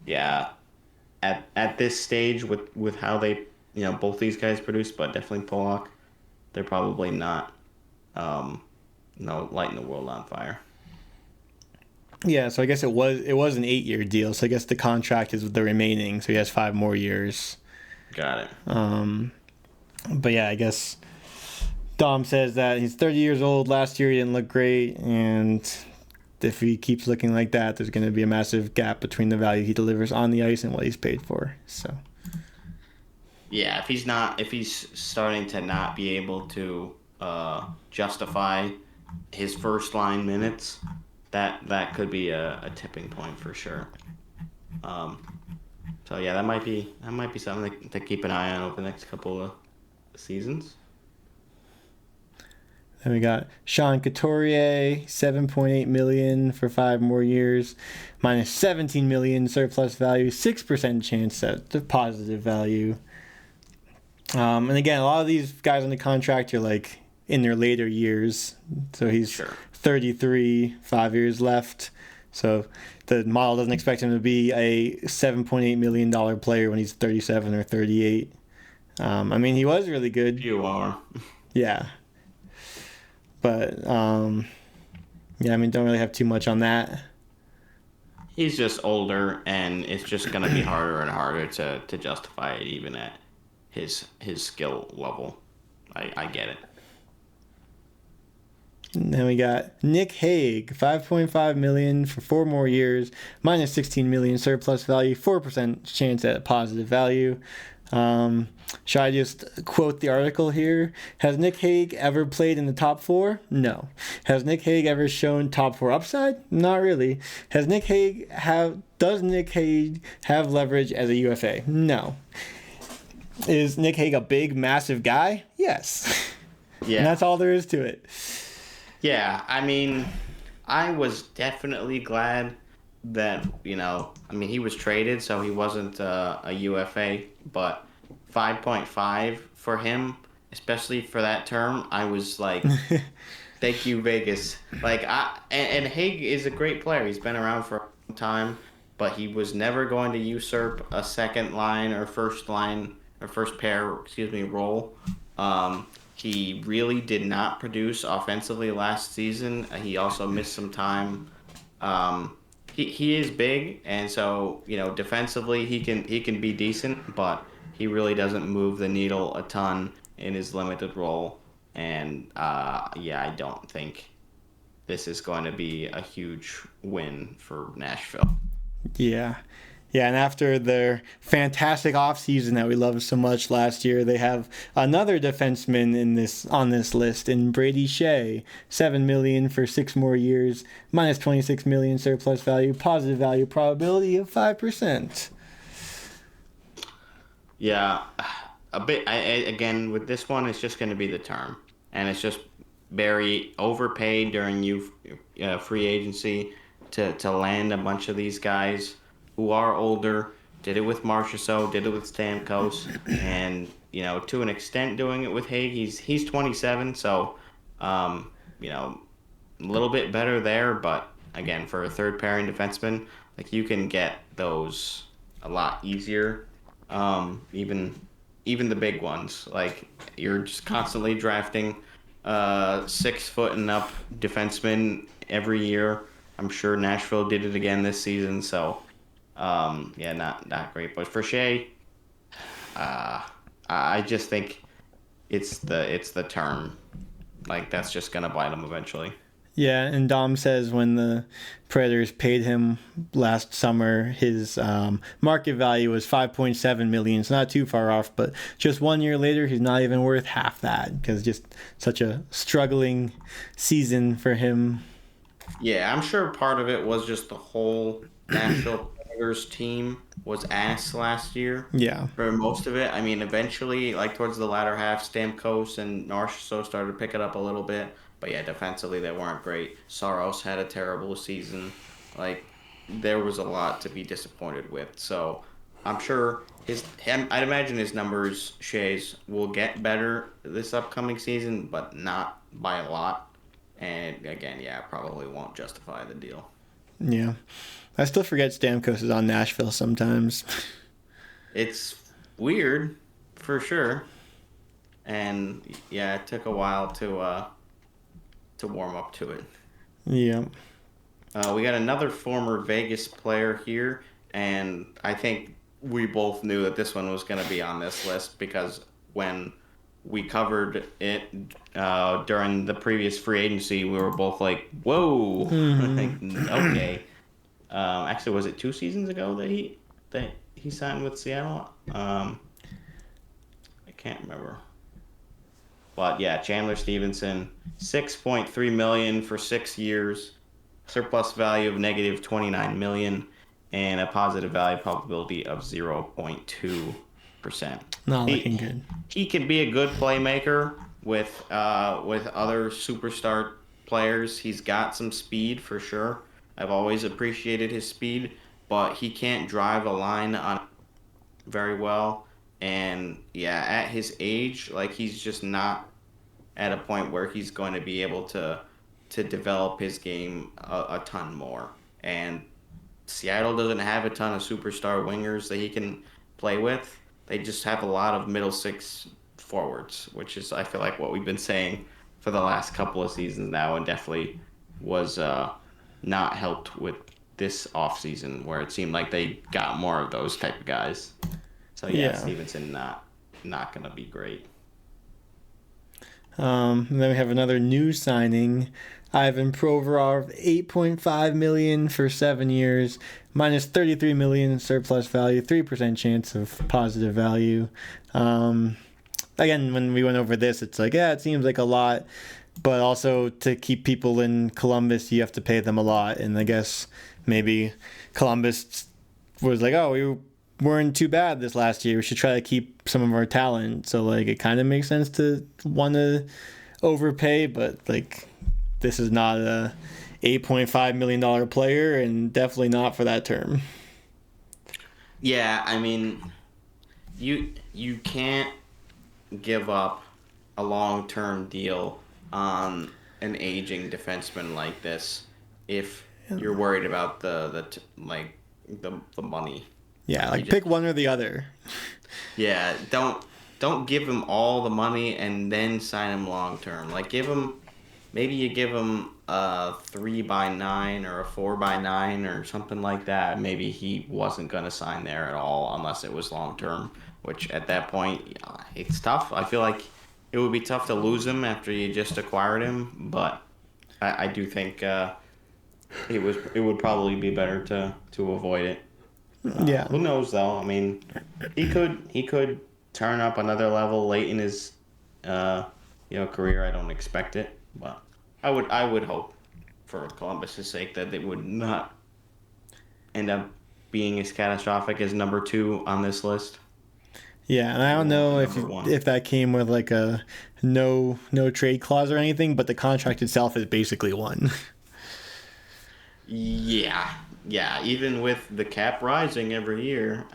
at this stage with how they both these guys produce, but definitely Pollock, they're probably not lighting the world on fire. Yeah, so I guess it was an 8-year deal. So I guess the contract is the remaining, so he has 5 more years. Got it. But yeah, I guess Dom says that he's 30 years old. Last year he didn't look great, and if he keeps looking like that, there's going to be a massive gap between the value he delivers on the ice and what he's paid for. So yeah, if he's starting to not be able to justify his first line minutes, that could be a tipping point for sure. So yeah, that might be something to keep an eye on over the next couple of seasons. Then we got Sean Couturier, $7.8 million for 5 more years, minus $17 million surplus value, 6% chance at the positive value. And again, a lot of these guys on the contract are like in their later years. So he's 33, 5 years left. So the model doesn't expect him to be a $7.8 million player when he's 37 or 38. I mean, he was really good. You are. Yeah. But, don't really have too much on that. He's just older, and it's just going to be harder and harder to justify it even at his skill level. I get it. And then we got Nick Hague, $5.5 million for 4 more years, minus $16 million surplus value, 4% chance at positive value. Should I just quote the article here? Has Nick Hague ever played in the top 4? No. Has Nick Hague ever shown top 4 upside? Not really. Does Nick Hague have leverage as a UFA? No. Is Nick Hague a big, massive guy? Yes. Yeah. And that's all there is to it. Yeah, I mean, I was definitely glad that, he was traded, so he wasn't a UFA, but 5.5 for him, especially for that term, I was like, thank you, Vegas. Like, and Hague is a great player. He's been around for time, but he was never going to usurp a second line or first pair, role. He really did not produce offensively last season. He also missed some time. He is big, and so defensively he can be decent, but he really doesn't move the needle a ton in his limited role. And I don't think this is going to be a huge win for Nashville. Yeah. Yeah, and after their fantastic offseason that we loved so much last year, they have another defenseman on this list in Brady Shea. $7 million for 6 more years, minus $26 million surplus value, positive value probability of 5%. Yeah, a bit. Again, with this one, it's just going to be the term, and it's just very overpaid during free agency to land a bunch of these guys who are older. Did it with Marchessault, did it with Stamkos, and to an extent doing it with Haig. He's 27, so a little bit better there. But again, for a third pairing defenseman, like you can get those a lot easier. Even the big ones, like you're just constantly drafting 6 foot and up defensemen every year. I'm sure Nashville did it again this season, so not great. But for Shea, I just think it's the term. Like that's just gonna bite him eventually. Yeah, and Dom says when the Predators paid him last summer, his market value was $5.7 million. It's not too far off, but just 1 year later, he's not even worth half that because just such a struggling season for him. Yeah, I'm sure part of it was just the whole Nashville Predators team was ass last year. Yeah. For most of it. I mean, eventually, like towards the latter half, Stamkos and Marchessault started to pick it up a little bit. But yeah, defensively they weren't great. Saros had a terrible season. Like, there was a lot to be disappointed with. So I'm sure I'd imagine his numbers, Shea's, will get better this upcoming season, but not by a lot. And again, probably won't justify the deal. Yeah. I still forget Stamkos is on Nashville sometimes. It's weird, for sure. And yeah, it took a while to warm up to it. Yeah. We got another former Vegas player here, and I think we both knew that this one was going to be on this list because when we covered it during the previous free agency, we were both like, whoa. Mm-hmm. Okay. Actually, was it 2 seasons ago that he signed with Seattle? I can't remember. But yeah, Chandler Stevenson, $6.3 million for 6 years, surplus value of negative $29 million, and a positive value probability of 0.2%. Not looking good. He can be a good playmaker with other superstar players. He's got some speed for sure. I've always appreciated his speed, but he can't drive a line on very well. And yeah, at his age, like he's just not at a point where he's going to be able to develop his game a ton more. And Seattle doesn't have a ton of superstar wingers that he can play with. They just have a lot of middle six forwards, which is, I feel like, what we've been saying for the last couple of seasons now, and definitely was not helped with this offseason where it seemed like they got more of those type of guys. So yeah. Stevenson not going to be great. And then we have another new signing, Ivan Provorov, $8.5 million for 7 years, minus $33 million surplus value, 3% chance of positive value. Again, when we went over this, it's like, yeah, it seems like a lot, but also to keep people in Columbus, you have to pay them a lot. And I guess maybe Columbus was like, oh, we weren't too bad this last year. We should try to keep some of our talent. So, like, it kind of makes sense to want to overpay, but, like, this is not a $8.5 million player, and definitely not for that term. Yeah, I mean, you can't give up a long-term deal on an aging defenseman like this if you're worried about the money. Yeah, like just- pick one or the other. Yeah, don't give him all the money and then sign him long term. Like maybe you give him a 3x9 or a 4x9 or something like that. Maybe he wasn't gonna sign there at all unless it was long term. Which at that point, it's tough. I feel like it would be tough to lose him after you just acquired him. But I do think it would probably be better to avoid it. Yeah. Who knows though? I mean, he could turn up another level late in his career. I don't expect it, but I would hope for Columbus's sake that they would not end up being as catastrophic as number 2 on this list. Yeah, and I don't know Number one. if that came with like a no trade clause or anything, but the contract itself is basically one. Yeah. Even with the cap rising every year,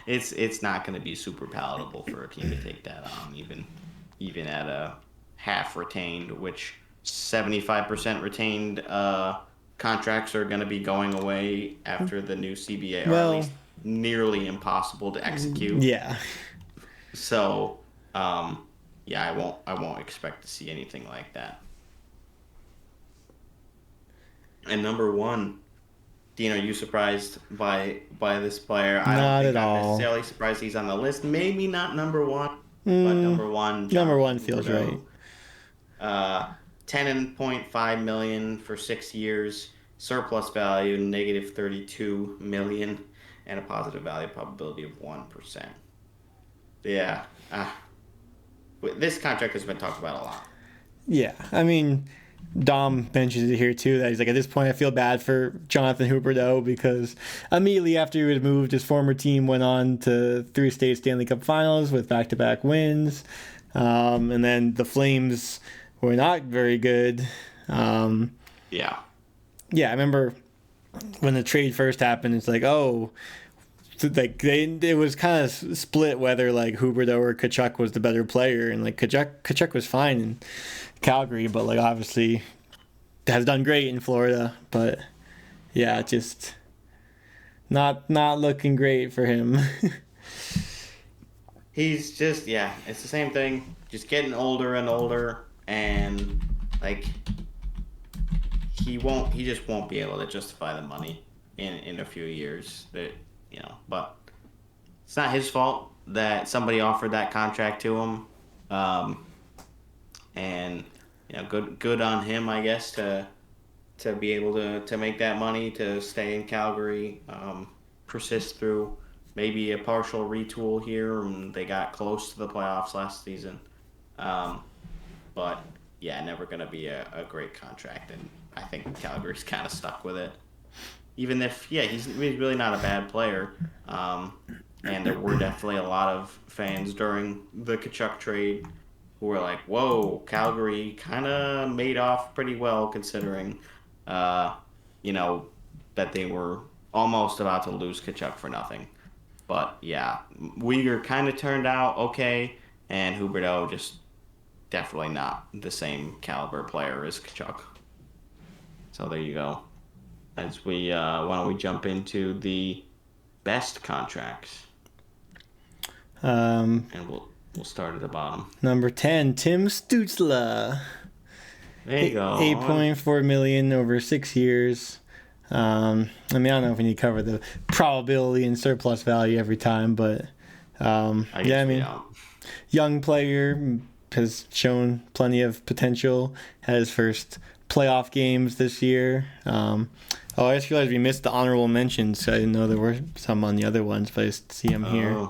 it's not going to be super palatable for a team to take that on, even at a half retained, which 75% retained contracts are going to be going away after the new CBA, or Well, at least nearly impossible to execute. Yeah. So, I won't expect to see anything like that. And number 1, Dean, are you surprised by this player? I Not don't think at I'm all. necessarily surprised he's on the list. Maybe not number 1, but number 1. Number 1 feels Huberdeau. right. $10.5 million for 6 years, surplus value -$32 million, and a positive value probability of 1%. Yeah, this contract has been talked about a lot. Yeah, I mean, Dom mentions it here too, that he's like, at this point I feel bad for Jonathan Huberdeau because immediately after he was moved, his former team went on to 3 state Stanley Cup finals with back-to-back wins. And then the Flames were not very good. Yeah. Yeah, I remember when the trade first happened, it's like, oh, so like it was kind of split whether like Huberdeau or Tkachuk was the better player, and like Tkachuk was fine in Calgary, but like obviously has done great in Florida, but yeah, just not looking great for him. He's just, it's the same thing. Just getting older and older, and like he just won't be able to justify the money in a few years. But it's not his fault that somebody offered that contract to him. And good on him, I guess, to be able to make that money, to stay in Calgary, persist through maybe a partial retool here, and they got close to the playoffs last season. But never gonna be a great contract, and I think Calgary's kind of stuck with it. Even if he's really not a bad player, and there were definitely a lot of fans during the Tkachuk trade who were like, "Whoa, Calgary kind of made off pretty well considering, that they were almost about to lose Tkachuk for nothing." But Uyghur kind of turned out okay, and Huberdeau just definitely not the same caliber player as Tkachuk. So there you go. As we why don't we jump into the best contracts? And we'll start at the bottom. Number 10, Tim Stützle. There you go. $8.4 million over 6 years. I don't know if we need to cover the probability and surplus value every time, but young player, has shown plenty of potential. Had his first playoff games this year. I just realized we missed the honorable mentions, so I didn't know there were some on the other ones, but I see them here.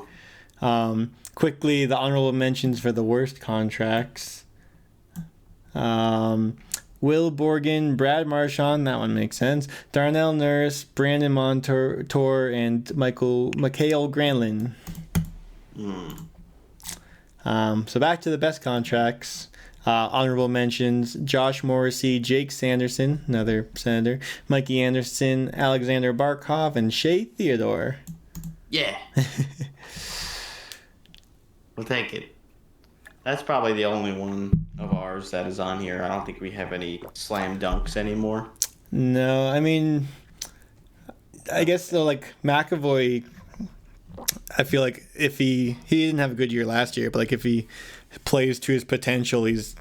Quickly, the honorable mentions for the worst contracts. Will Borgen, Brad Marchand, that one makes sense. Darnell Nurse, Brandon Montour, and Mikhail Granlund. So back to the best contracts. Honorable mentions: Josh Morrissey, Jake Sanderson, another Senator, Mikey Anderson, Alexander Barkov, and Shea Theodore. Yeah. We'll take it. That's probably the only one of ours that is on here. I don't think we have any slam dunks anymore. No, I mean, I guess so. Like McAvoy, I feel like if he didn't have a good year last year, but like if he plays to his potential, he's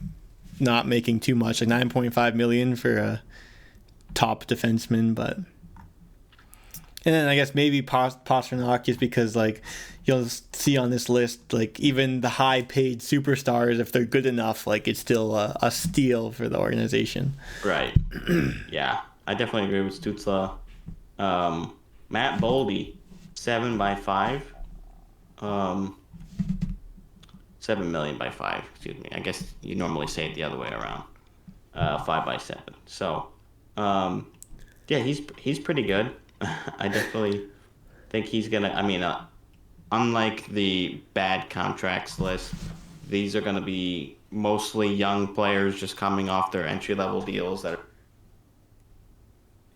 not making too much. Like 9.5 million for a top defenseman, but. And then I guess maybe Pastrnak, just because like you'll see on this list, like even the high-paid superstars, if they're good enough, like it's still a steal for the organization. Right. Yeah, I definitely agree with Stützle. Matt Boldy, 7x5. 7 million by 5. Excuse me. I guess you normally say it the other way around. 5x7. So, yeah, he's pretty good. I definitely think he's gonna. I mean, unlike the bad contracts list, these are gonna be mostly young players just coming off their entry level deals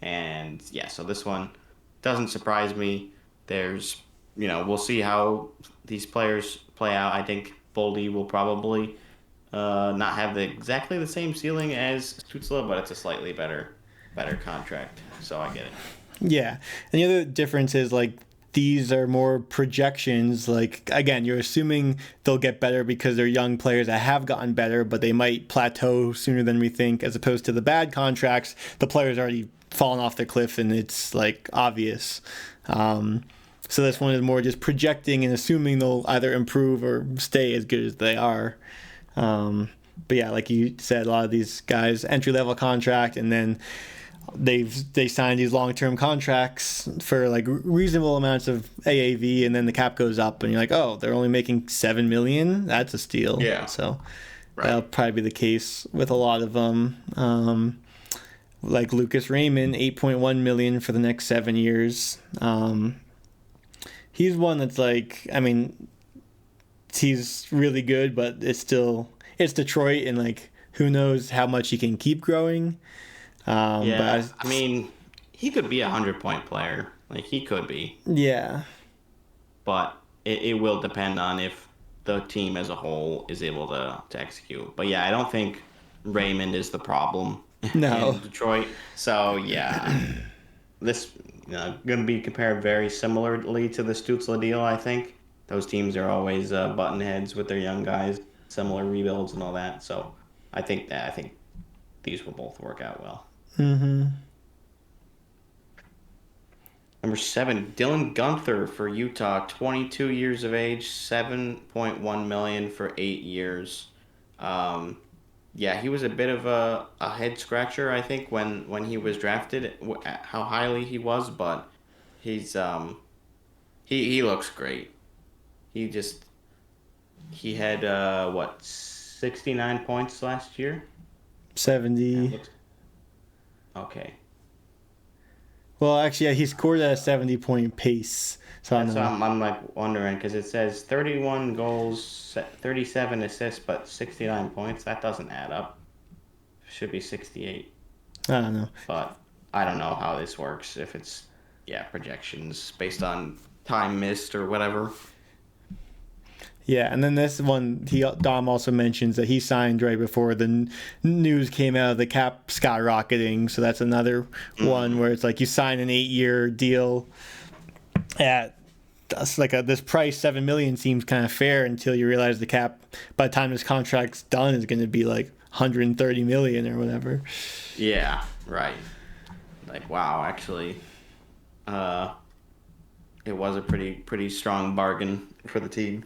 and yeah. So this one doesn't surprise me. There's, we'll see how these players play out. I think Boldy will probably not have exactly the same ceiling as Stützle, but it's a slightly better contract. So I get it. Yeah, and the other difference is like these are more projections. Like again, you're assuming they'll get better because they're young players that have gotten better, but they might plateau sooner than we think. As opposed to the bad contracts, the players already fallen off the cliff and it's like obvious. So this one is more just projecting and assuming they'll either improve or stay as good as they are. But yeah, like you said, a lot of these guys entry level contract and then they signed these long-term contracts for like reasonable amounts of AAV, and then the cap goes up and you're like, oh, they're only making 7 million. That's a steal. Yeah. So right. That'll probably be the case with a lot of them. Like Lucas Raymond, 8.1 million for the next 7 years. He's one that's like, I mean, he's really good, but it's Detroit, and like who knows how much he can keep growing. Yeah, I mean, he could be a 100-point player. Like, he could be. Yeah. But it will depend on if the team as a whole is able to execute. But yeah, I don't think Raymond is the problem in Detroit. So yeah, this going to be compared very similarly to the Stützle deal, I think. Those teams are always button heads with their young guys, similar rebuilds and all that. So I think these will both work out well. Mm-hmm. Number 7, Dylan Guenther for Utah, 22 years of age, 7.1 million for 8 years. Yeah, he was a bit of a head scratcher, I think, when he was drafted, how highly he was, but he's he looks great. He had 69 points last year. 70. Okay. Well, actually, yeah, he scored at a 70-point pace. So That's what I'm like wondering, because it says 31 goals, 37 assists, but 69 points. That doesn't add up. Should be 68. I don't know. But I don't know how this works. If it's projections based on time missed or whatever. Yeah, and then this one, Dom also mentions that he signed right before the news came out of the cap skyrocketing. So that's another one where it's like you sign an 8-year deal at this price. 7 million seems kind of fair until you realize the cap by the time this contract's done is going to be like 130 million or whatever. Yeah, right. Like, wow, actually, it was a pretty strong bargain for the team.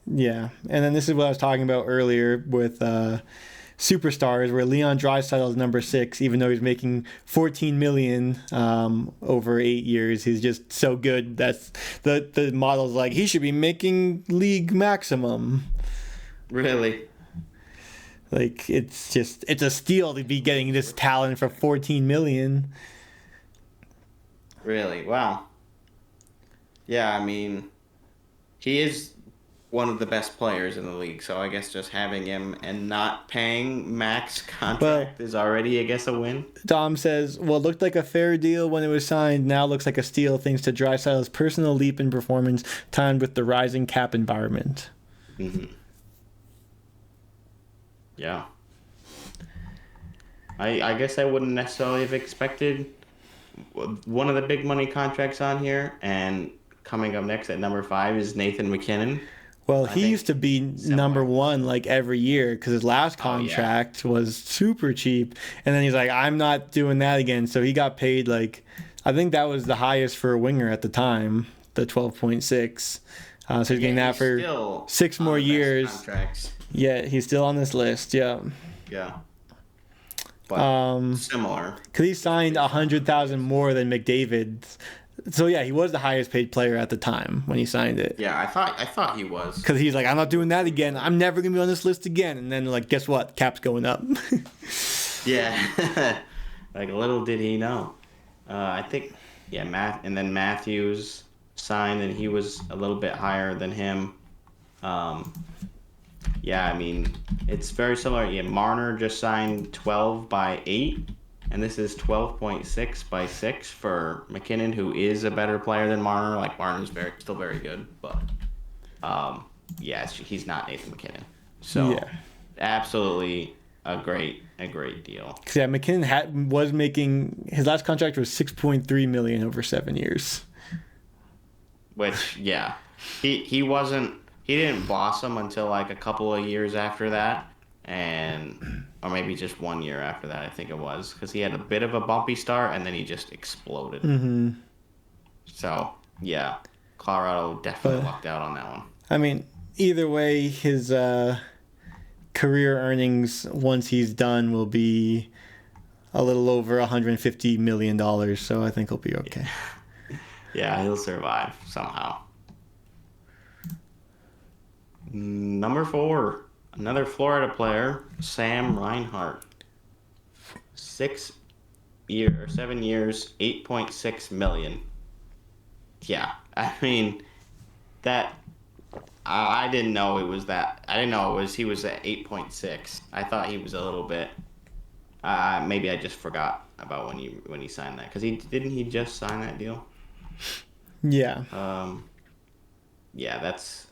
Yeah, and then this is what I was talking about earlier with superstars, where Leon Draisaitl is number 6, even though he's making 14 million over 8 years. He's just so good. That's the model's like he should be making league maximum. Really? Like it's a steal to be getting this talent for 14 million. Really? Wow. Yeah, I mean, he is one of the best players in the league, so I guess just having him and not paying max contract is already, I guess, a win. Dom says, well, it looked like a fair deal when it was signed. Now looks like a steal thanks to Draisaitl's personal leap in performance timed with the rising cap environment. Mm-hmm. Yeah. I guess I wouldn't necessarily have expected one of the big money contracts on here. And coming up next at number 5 is Nathan McKinnon. Well, I he think used to be number 1 like every year because his last Oh, yeah. contract was super cheap, and then he's like, I'm not doing that again. So he got paid like, I think that was the highest for a winger at the time, the 12.6. So he's getting that he's for still 6 on more the best years. Contracts. Yeah, he's still on this list. Yeah, Yeah. But similar. because he signed 100,000 more than McDavid. So yeah, he was the highest paid player at the time when he signed it. Yeah, I thought he was. Because he's like, I'm not doing that again. I'm never gonna be on this list again. And then like, guess what? Cap's going up. Yeah. Like little did he know. I think and then Matthews signed and he was a little bit higher than him. Yeah, I mean, it's very similar. Yeah, Marner just signed 12 by 8, and this is 12.6 by 6 for McKinnon, who is a better player than Marner. Like Marner's still very good, but he's not Nathan McKinnon. So Yeah. absolutely a great deal. Because yeah, McKinnon was making his last contract was $6.3 million over 7 years. Which he didn't blossom until like a couple of years after that, or maybe just 1 year after that, I think it was, because he had a bit of a bumpy start and then he just exploded. Mm-hmm. So yeah, Colorado definitely lucked out on that one. I mean, either way, his career earnings once he's done will be a little over $150 million. So I think he'll be okay. Yeah, he'll survive somehow. Number 4, another Florida player, Sam Reinhart. 7 years, $8.6 million. Yeah, I mean, that I didn't know it was that. I didn't know he was at 8.6. I thought he was a little bit. Maybe I just forgot about when he signed that, because didn't he just sign that deal? Yeah. Yeah, that's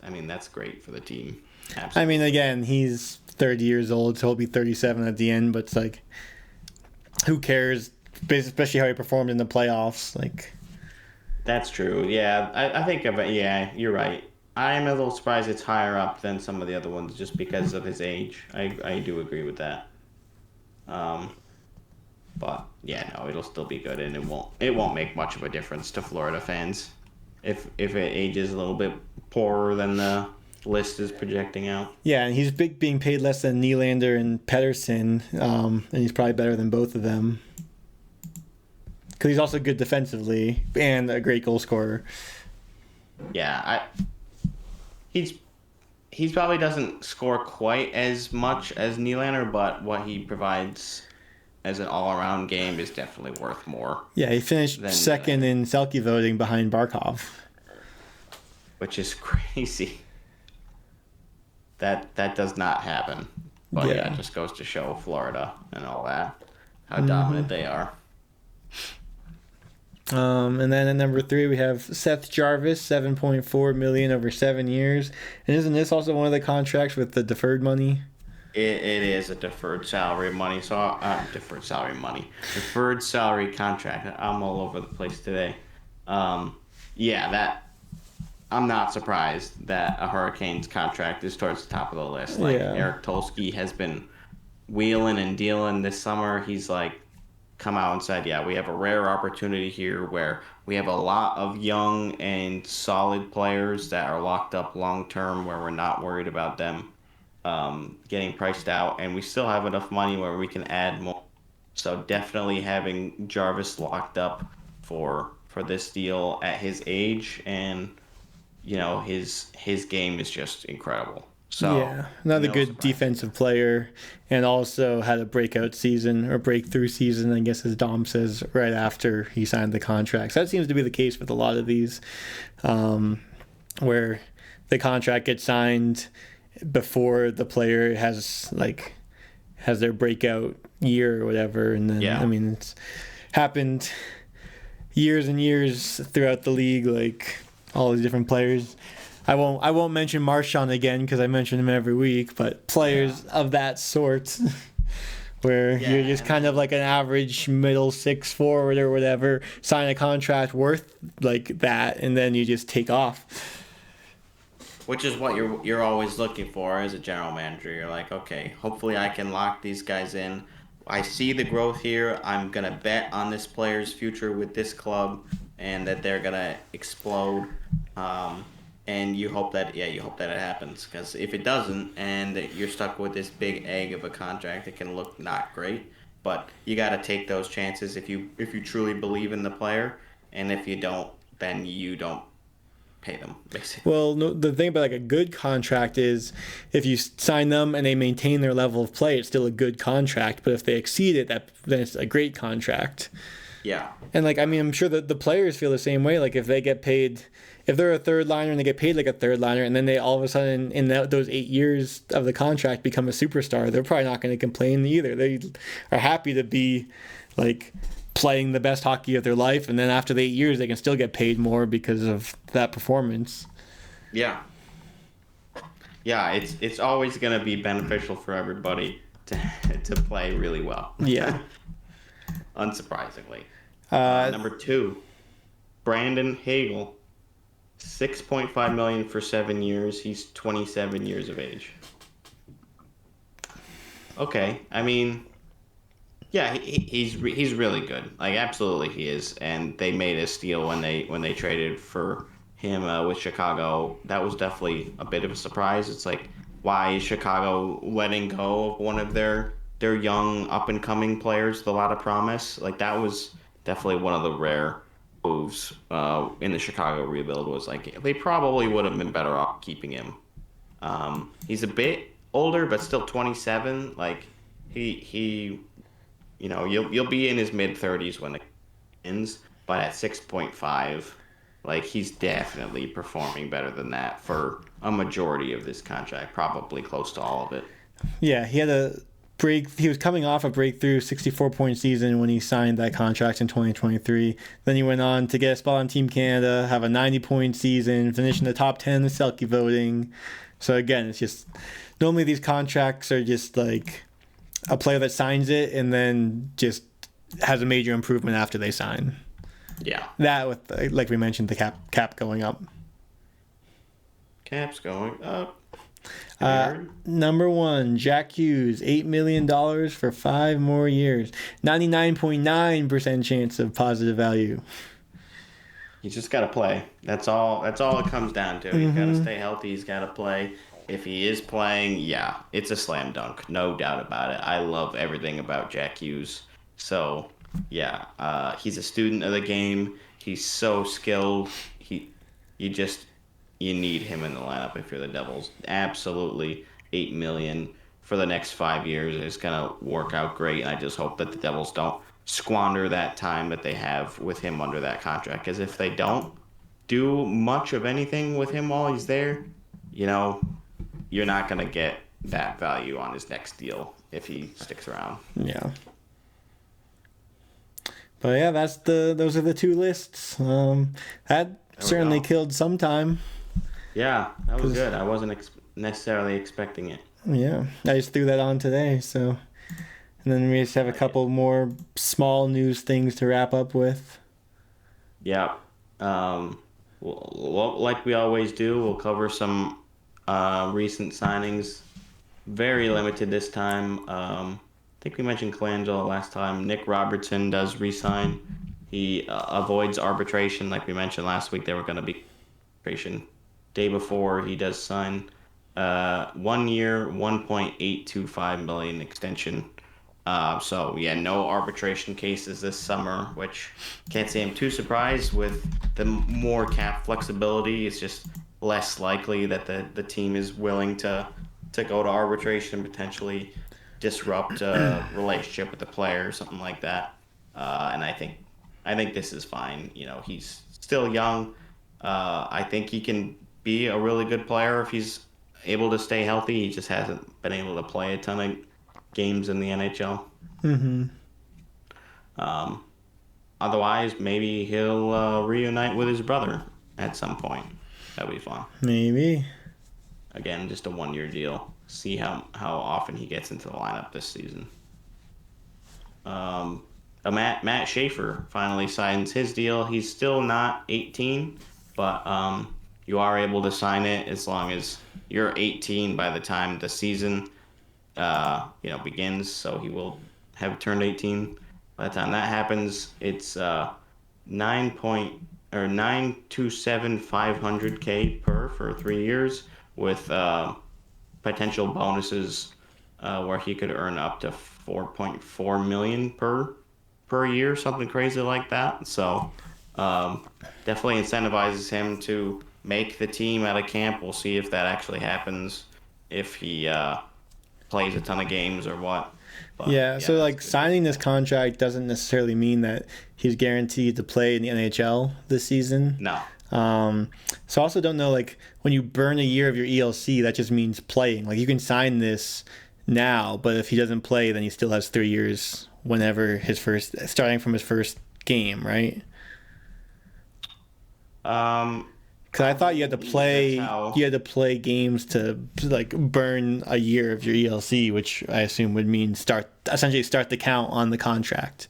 great for the team. Absolutely. I mean, again, he's 30 years old, so he'll be 37 at the end, but it's like, who cares? Especially how he performed in the playoffs. Like, that's true. Yeah, I think of it. Yeah, you're right. I am a little surprised it's higher up than some of the other ones just because of his age. I do agree with that. But yeah, no, it'll still be good, and it won't make much of a difference to Florida fans if it ages a little bit poorer than the list is projecting out. yeah, and he's being paid less than Nylander and Pettersson, and he's probably better than both of them. Because he's also good defensively and a great goal scorer. Yeah, he probably doesn't score quite as much as Nylander, but what he provides as an all-around game is definitely worth more. Yeah, he finished second in Selke voting behind Barkov. Which is crazy. That does not happen. But yeah, it just goes to show Florida and all that, how dominant they are. And then at number 3 we have Seth Jarvis, $7.4 million over 7 years. And isn't this also one of the contracts with the deferred money? It is a deferred salary money. So deferred salary contract. I'm all over the place today. I'm not surprised that a Hurricanes contract is towards the top of the list. Like Eric Tolsky has been wheeling and dealing this summer. He's like come out and said, we have a rare opportunity here where we have a lot of young and solid players that are locked up long term, where we're not worried about them getting priced out, and we still have enough money where we can add more. So definitely having Jarvis locked up for this deal at his age, and his game is just incredible. So another good defensive player, and also had a breakout season or breakthrough season, I guess, as Dom says, right after he signed the contract. So that seems to be the case with a lot of these, where the contract gets signed before the player has their breakout year or whatever, and then I mean, it's happened years and years throughout the league, like all these different players. I won't mention Marchand again because I mention him every week, but players of that sort where Yeah, you're just and- kind of like an average middle six forward or whatever, sign a contract worth like that, and then you just take off. Which is what you're always looking for as a general manager. You're like, okay, hopefully I can lock these guys in. I see the growth here. I'm gonna bet on this player's future with this club, and that they're gonna explode. And you hope that it happens. Because if it doesn't, and that you're stuck with this big egg of a contract, it can look not great. But you got to take those chances if you truly believe in the player, and if you don't, then you don't pay them, basically. Well, no, the thing about like a good contract is if you sign them and they maintain their level of play, it's still a good contract. But if they exceed it, then it's a great contract. Yeah. And like, I mean, I'm sure that the players feel the same way. Like if they get paid, if they're a third liner and they get paid like a third liner, and then they all of a sudden in those 8 years of the contract become a superstar, they're probably not going to complain either. They are happy to be like playing the best hockey of their life, and then after the 8 years, they can still get paid more because of that performance. Yeah. Yeah, it's always going to be beneficial for everybody to play really well. Yeah. Unsurprisingly. Number 2, Brandon Hagel, $6.5 million for 7 years. He's 27 years of age. Okay, I mean, yeah, he's really good. Like, absolutely, he is. And they made a steal when they traded for him with Chicago. That was definitely a bit of a surprise. It's like, why is Chicago letting go of one of their young up and coming players with a lot of promise? Like, that was definitely one of the rare moves in the Chicago rebuild. Was like, they probably would have been better off keeping him. He's a bit older, but still 27. Like, he you know, you'll be in his mid 30s when it ends, but at 6.5, like, he's definitely performing better than that for a majority of this contract, probably close to all of it. Yeah, he was coming off a breakthrough 64-point season when he signed that contract in 2023. Then he went on to get a spot on Team Canada, have a 90-point season, finish in the top 10 in the Selke voting. So again, it's just normally these contracts are just like a player that signs it and then just has a major improvement after they sign. Yeah. That with, like we mentioned, the cap going up. Cap's going up. Number 1, Jack Hughes, $8 million for 5 more years. 99.9% chance of positive value. He's just got to play. That's all it comes down to. He's got to stay healthy. He's got to play. If he is playing, yeah, it's a slam dunk. No doubt about it. I love everything about Jack Hughes. So, yeah, he's a student of the game. He's so skilled. You need him in the lineup if you're the Devils. Absolutely, $8 million for the next 5 years is gonna work out great. And I just hope that the Devils don't squander that time that they have with him under that contract. Because if they don't do much of anything with him while he's there, you know, you're not gonna get that value on his next deal if he sticks around. Yeah. But yeah, those are the 2 lists. That certainly killed some time. Yeah, that was good. I wasn't necessarily expecting it. Yeah, I just threw that on today. So, and then we just have a couple more small news things to wrap up with. Yeah. Well, like we always do, we'll cover some recent signings. Very limited this time. I think we mentioned Colangelo last time. Nick Robertson does re-sign. He avoids arbitration, like we mentioned last week. They were going to be arbitration. Day before, he does sign 1 year, $1.825 million extension. So yeah, no arbitration cases this summer, which can't say I'm too surprised with the more cap flexibility. It's just less likely that the team is willing to go to arbitration and potentially disrupt a relationship with the player or something like that. And I think this is fine. You know, he's still young. I think he can be a really good player if he's able to stay healthy. He just hasn't been able to play a ton of games in the NHL. Otherwise, maybe he'll reunite with his brother at some point. That'd be fun. Maybe. Again, just a 1-year deal. See how often he gets into the lineup this season. Matt Schaefer finally signs his deal. He's still not 18, but you are able to sign it as long as you're 18 by the time the season begins. So he will have turned 18 by the time that happens. It's 927,500K for 3 years with potential bonuses where he could earn up to 4.4 million per year, something crazy like that. So definitely incentivizes him to make the team at a camp. We'll see if that actually happens, if he plays a ton of games or what. But, yeah, so like signing this contract doesn't necessarily mean that he's guaranteed to play in the NHL this season. No. So I also don't know, like, when you burn a year of your ELC, that just means playing. Like, you can sign this now, but if he doesn't play, then he still has 3 years whenever starting from his first game, right? Because I thought you had to play games to like burn a year of your ELC, which I assume would mean essentially start the count on the contract.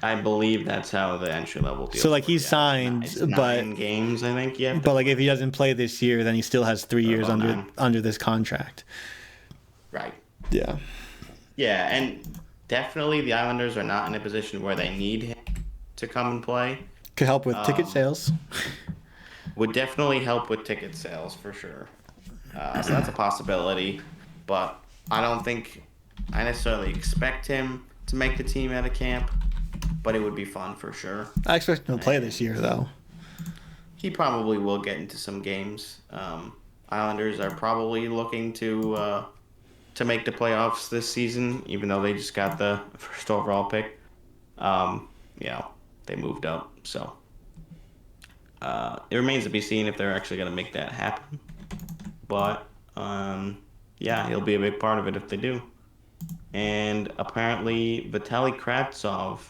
I believe that's how the entry level deal. So like he's signed, it's but 9 games, I think. Yeah. But like if he doesn't play this year, then he still has 3 years under this contract. Right. Yeah. Yeah, and definitely the Islanders are not in a position where they need him to come and play. Could help with ticket sales. Would definitely help with ticket sales for sure. So that's a possibility, but I don't think I necessarily expect him to make the team at a camp, but it would be fun for sure. I expect him to play this year, though. He probably will get into some games. Islanders are probably looking to make the playoffs this season, even though they just got the first overall pick. They moved up, so it remains to be seen if they're actually going to make that happen. But he'll be a big part of it if they do. And apparently Vitaly Kravtsov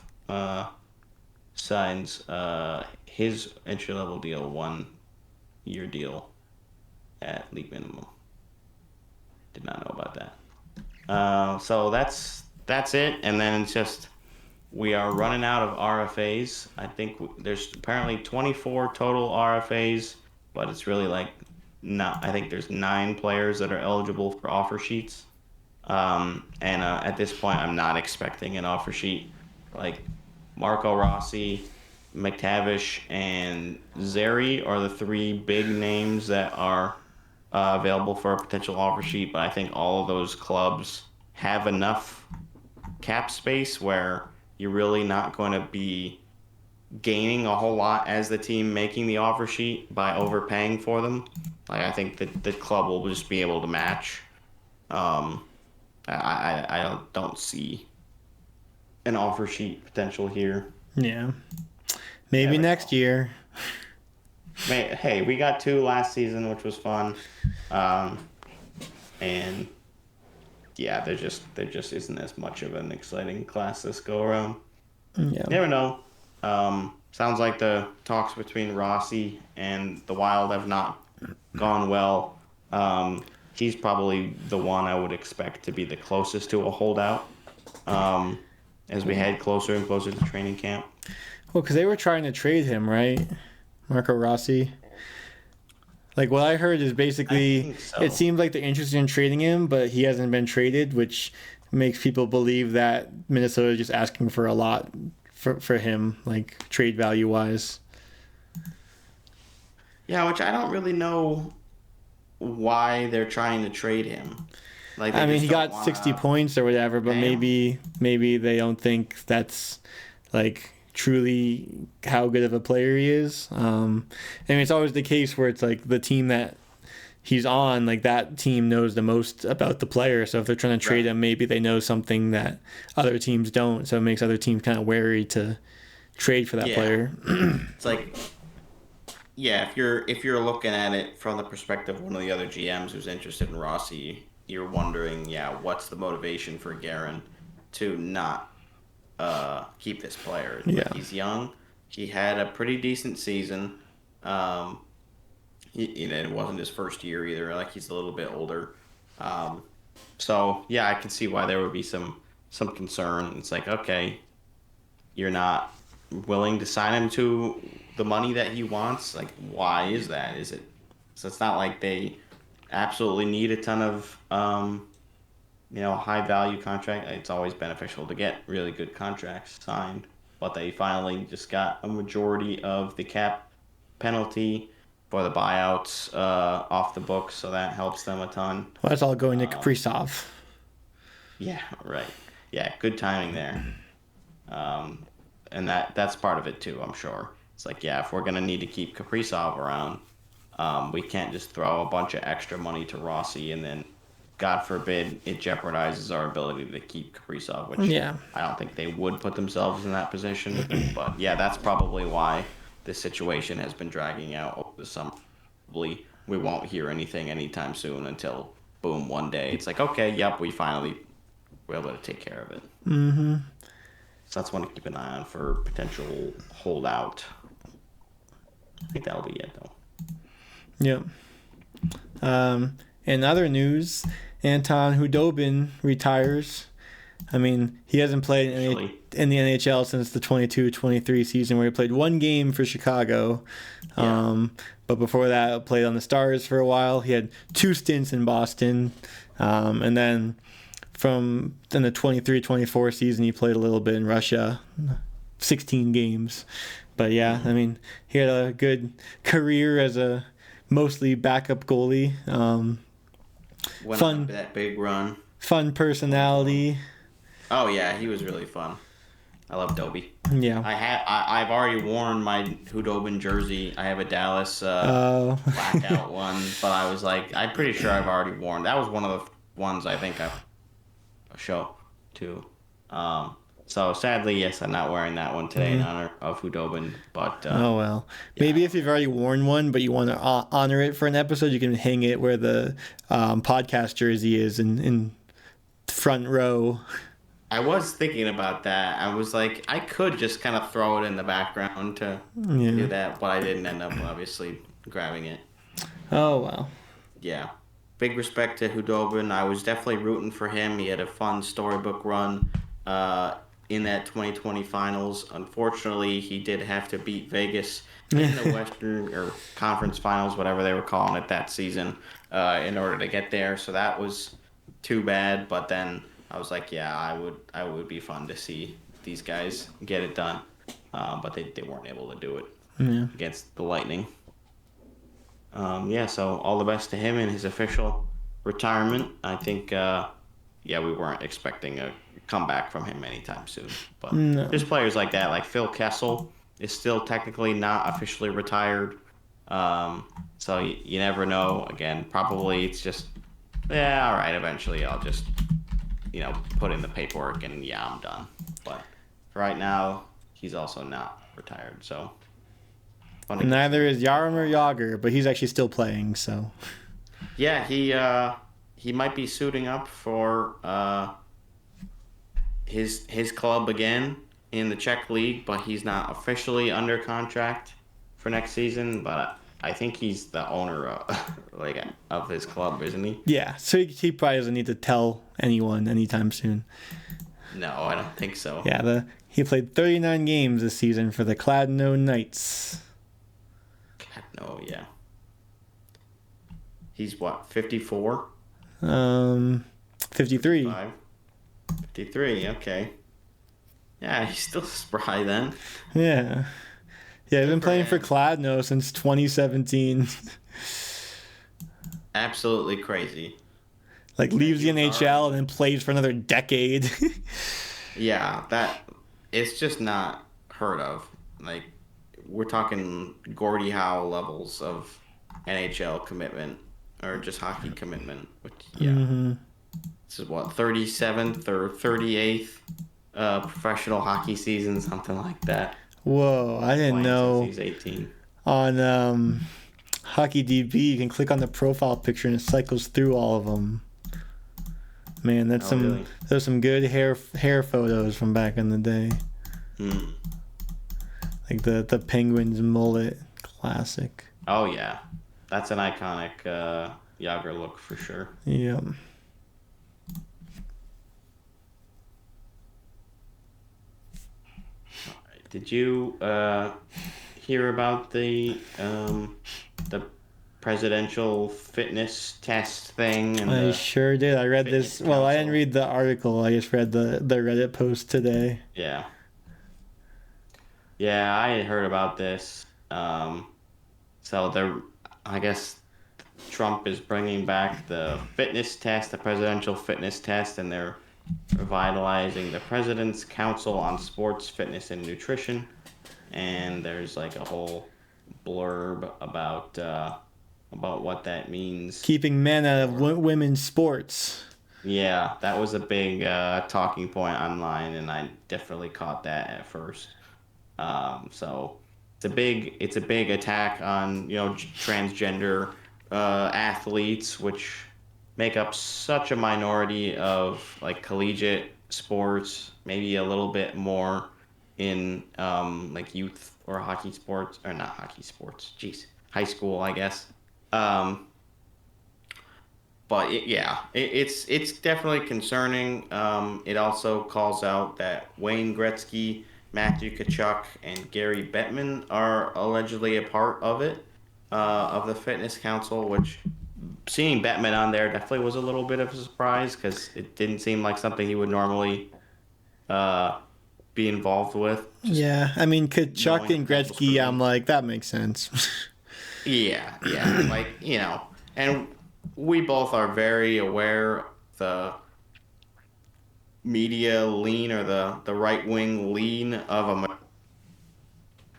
signs his entry-level deal, 1 year deal at league minimum. Did not know about that. So that's it. And then it's just we are running out of RFAs. I think there's apparently 24 total RFAs, but it's really like I think there's 9 players that are eligible for offer sheets. At this point, I'm not expecting an offer sheet. Like Marco Rossi, McTavish, and Zeri are the 3 big names that are available for a potential offer sheet. But I think all of those clubs have enough cap space where you're really not going to be gaining a whole lot as the team making the offer sheet by overpaying for them. Like I think that the club will just be able to match. I don't see an offer sheet potential here. Yeah. Maybe next year. Hey, we got 2 last season, which was fun. And yeah, there just isn't as much of an exciting class this go around. Yeah. Never know. Sounds like the talks between Rossi and the Wild have not gone well. He's probably the one I would expect to be the closest to a holdout as we head closer and closer to training camp. Well, because they were trying to trade him, right? Marco Rossi. Like, what I heard is basically it seems like they're interested in trading him, but he hasn't been traded, which makes people believe that Minnesota is just asking for a lot for him, like trade value-wise. Yeah, which I don't really know why they're trying to trade him. Like, I mean, he got 60 points or whatever, but maybe they don't think that's like truly how good of a player he is. I mean, it's always the case where it's like the team that he's on, like that team knows the most about the player. So if they're trying to trade him, maybe they know something that other teams don't. So it makes other teams kind of wary to trade for that player. It's like, yeah, if you're looking at it from the perspective of one of the other GMs who's interested in Rossi, you're wondering, what's the motivation for Guerin to not keep this player? Yeah. Like, he's young. He had a pretty decent season. It wasn't his first year either. Like, he's a little bit older. So yeah, I can see why there would be some concern. It's like, okay, you're not willing to sign him to the money that he wants. Like, why is that? Is it so? It's not like they absolutely need a ton of high value contract. It's always beneficial to get really good contracts signed, but they finally just got a majority of the cap penalty for the buyouts off the books, so that helps them a ton. Well, that's all going to Kaprizov. Yeah, right. Yeah, good timing there. And that's part of it too, I'm sure. It's like, yeah, if we're gonna need to keep Kaprizov around, we can't just throw a bunch of extra money to Rossi and then, God forbid, it jeopardizes our ability to keep Kaprizov, which I don't think they would put themselves in that position. But yeah, that's probably why this situation has been dragging out over the summer. We won't hear anything anytime soon until, boom, one day it's like, okay, yep, we finally were able to take care of it. Mm-hmm. So that's one to keep an eye on for potential holdout. I think that'll be it, though. Yep. In other news, Anton Hudobin retires. I mean, he hasn't played in the NHL since the 22-23 season, where he played one game for Chicago. But before that, played on the Stars for a while. He had 2 stints in Boston. And then in the 23-24 season, he played a little bit in Russia, 16 games. But yeah, I mean, he had a good career as a mostly backup goalie. Went on that big run. Fun personality. Oh yeah, he was really fun. I love Dobie. Yeah. I've already worn my Hudobin jersey. I have a Dallas blackout one, but I was like, I'm pretty sure I've already worn. That was one of the ones I think I show too. So sadly, yes, I'm not wearing that one today in honor of Hudobin. But oh well, maybe if you've already worn one, but you want to honor it for an episode, you can hang it where the podcast jersey is in front row. I was thinking about that. I was like, I could just kind of throw it in the background to do that, but I didn't end up obviously grabbing it. Oh well. Yeah. Big respect to Hudobin. I was definitely rooting for him. He had a fun storybook run in that 2020 finals. Unfortunately, he did have to beat Vegas in the Western or Conference Finals, whatever they were calling it that season, in order to get there. So that was too bad. But then I was like, yeah, I would be fun to see these guys get it done. But they weren't able to do it against the Lightning. So all the best to him in his official retirement. I think, we weren't expecting a comeback from him anytime soon. But there's players like that, like Phil Kessel is still technically not officially retired. So you never know. Again, probably it's just, all right, eventually I'll just, put in the paperwork and I'm done. But for right now, he's also not retired. So neither is Jaromir Jagr, but he's actually still playing. So yeah, he might be suiting up for his club again in the Czech league, but he's not officially under contract for next season. But I think he's the owner of his club, isn't he? Yeah, so he probably doesn't need to tell anyone anytime soon. No, I don't think so. Yeah, he played 39 games this season for the Kladno Knights. Kladno, yeah. He's what, 54? 53. 53, okay. Yeah, he's still spry then. Yeah. Yeah, he's been playing for Kladno since 2017. Absolutely crazy. Leaves the NHL and then plays for another decade. Yeah, it's just not heard of. We're talking Gordie Howe levels of NHL commitment, or just hockey commitment. Which, This is what, 37th or 38th professional hockey season, something like that. Whoa, I didn't know. He's 18. On Hockey DB, you can click on the profile picture and it cycles through all of them. Man, there's some good hair photos from back in the day. Like the Penguins mullet, classic. Oh yeah, that's an iconic Jagr look for sure. Yep. Did you hear about the presidential fitness test thing? And I sure did. I read this. Fitness Well, I didn't Council? read the article. I just read the Reddit post today. Yeah. Yeah, I had heard about this. So I guess Trump is bringing back the fitness test, the presidential fitness test, and they're revitalizing the President's Council on Sports, Fitness, and Nutrition. And there's like a whole blurb about what that means. Keeping men out of women's sports. Yeah, that was a big talking point online, and I definitely caught that at first. So it's a big attack on transgender athletes, which make up such a minority of like collegiate sports, maybe a little bit more in like youth or hockey sports, or not hockey sports. Jeez, high school, I guess. But it's definitely concerning. It also calls out that Wayne Gretzky, Matthew Tkachuk, and Gary Bettman are allegedly a part of it, of the Fitness Council, which seeing Bettman on there definitely was a little bit of a surprise because it didn't seem like something he would normally be involved with. Yeah, I mean, Kachuk knowing and that was Gretzky, for I'm me. like, that makes sense. Yeah, like, and we both are very aware of the media lean or the right-wing lean of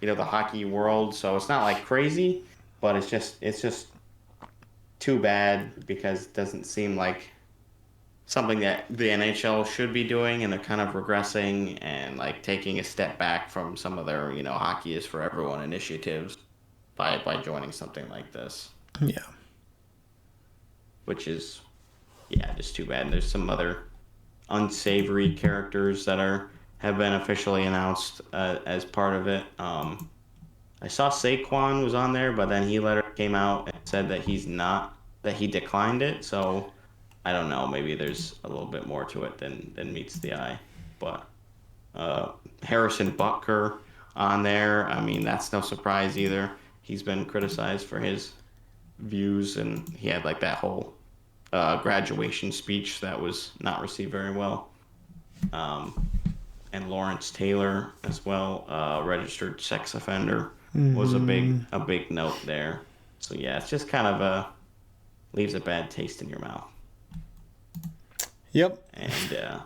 the hockey world, so it's not like crazy, but it's just too bad because it doesn't seem like something that the NHL should be doing, and they're kind of regressing and like taking a step back from some of their hockey is for everyone initiatives by joining something like this, Yeah. which is just too bad. And there's some other unsavory characters that have been officially announced as part of it. I saw Saquon was on there, but then he later came out and said that he declined it. So I don't know. Maybe there's a little bit more to it than meets the eye. But Harrison Butker on there. I mean, that's no surprise either. He's been criticized for his views, and he had like that whole graduation speech that was not received very well. And Lawrence Taylor as well, registered sex offender, was a big note there. So yeah, it's just kind of leaves a bad taste in your mouth. Yep. And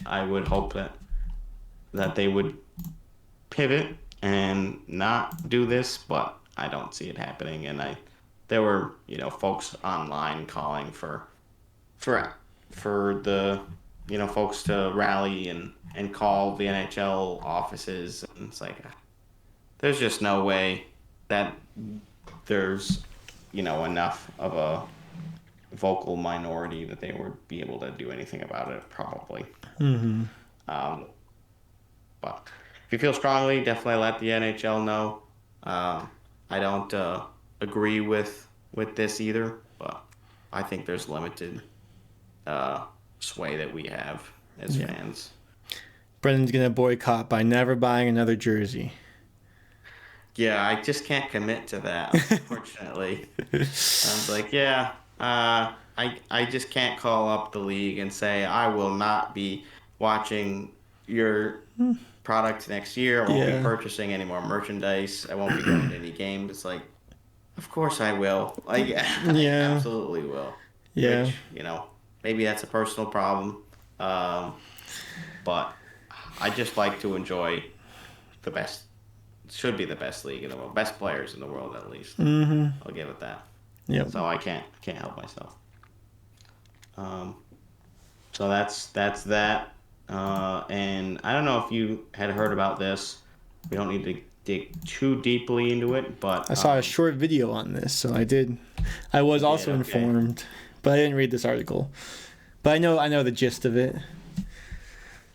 I would hope that they would pivot and not do this, but I don't see it happening. And there were folks online calling for the folks to rally and call the NHL offices, and it's like there's just no way that there's enough of a vocal minority that they would be able to do anything about it, probably. Mm-hmm. But if you feel strongly, definitely let the NHL know. I don't agree with this either, but I think there's limited sway that we have as fans. Brendan's going to boycott by never buying another jersey. Yeah, I just can't commit to that, unfortunately. I was like, I just can't call up the league and say I will not be watching your product next year. I won't be purchasing any more merchandise. I won't be going to any games. It's like, of course I will. Like, I absolutely will. Yeah. Which, maybe that's a personal problem. But I just like to enjoy the best. Should be the best league in the world, best players in the world at least. Mm-hmm. I'll give it that. Yep. So I can't help myself. So that's that. And I don't know if you had heard about this. We don't need to dig too deeply into it, but I saw a short video on this, so I did. I was also informed, but I didn't read this article. But I know the gist of it.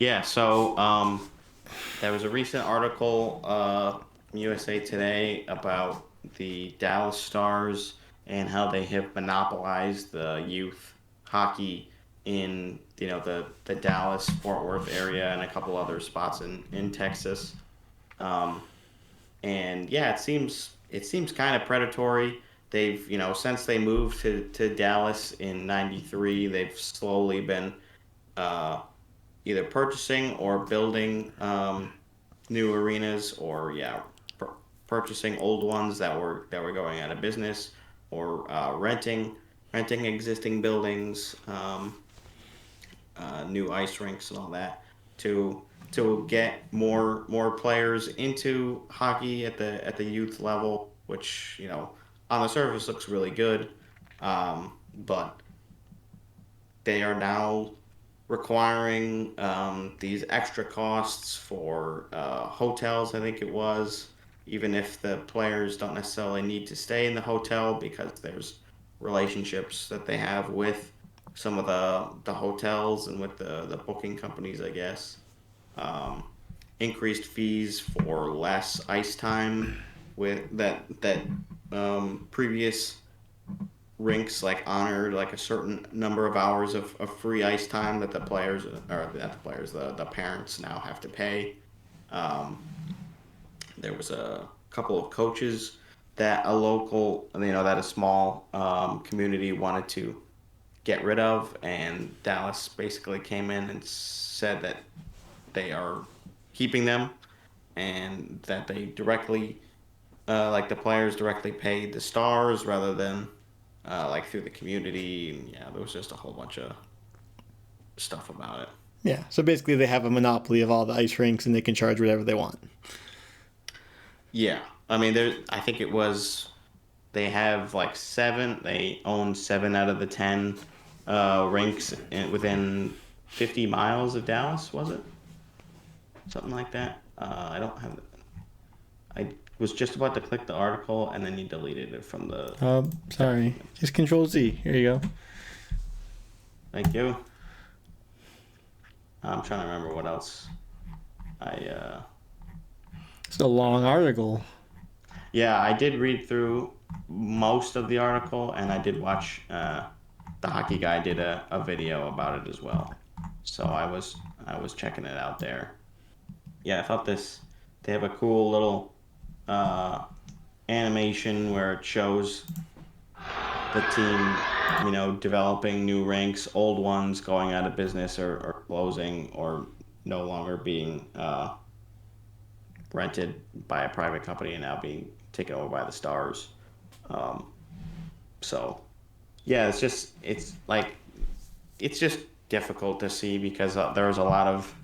Yeah. So there was a recent article in USA Today about the Dallas Stars and how they have monopolized the youth hockey in the Dallas Fort Worth area and a couple other spots in Texas. And yeah, it seems kind of predatory. They've, since they moved to Dallas in '93, they've slowly been uh, either purchasing or building new arenas, or yeah, purchasing old ones that were going out of business, or renting existing buildings, new ice rinks and all that to get more players into hockey at the youth level, which on the surface looks really good, but they are now requiring these extra costs for hotels, I think it was, even if the players don't necessarily need to stay in the hotel because there's relationships that they have with some of the hotels and with the booking companies, I guess. Um, Increased fees for less ice time with that previous rinks like honored like a certain number of hours of free ice time that the players, or not the players, the parents now have to pay. Um, there was a couple of coaches that a local, that a small community wanted to get rid of, and Dallas basically came in and said that they are keeping them, and that they directly, like the players directly paid the stars rather than like through the community. And yeah, there was just a whole bunch of stuff about it. Yeah. So basically, they have a monopoly of all the ice rinks, and they can charge whatever they want. Yeah, I mean, I think it was, they have like seven. They own 7 out of the 10 rinks within 50 miles of Dallas. Was it something like that? I don't have. I was just about to click the article, and then you deleted it from the. Sorry. Just Control Z. Here you go. Thank you. I'm trying to remember what else. It's a long article. Yeah, I did read through most of the article, and I did watch. The hockey guy did a video about it as well, so I was checking it out there. Yeah, I thought they have a cool little animation where it shows the team, developing new rinks, old ones going out of business, or closing, or no longer being rented by a private company and now being taken over by the Stars. So, yeah, it's just difficult to see because there's a lot of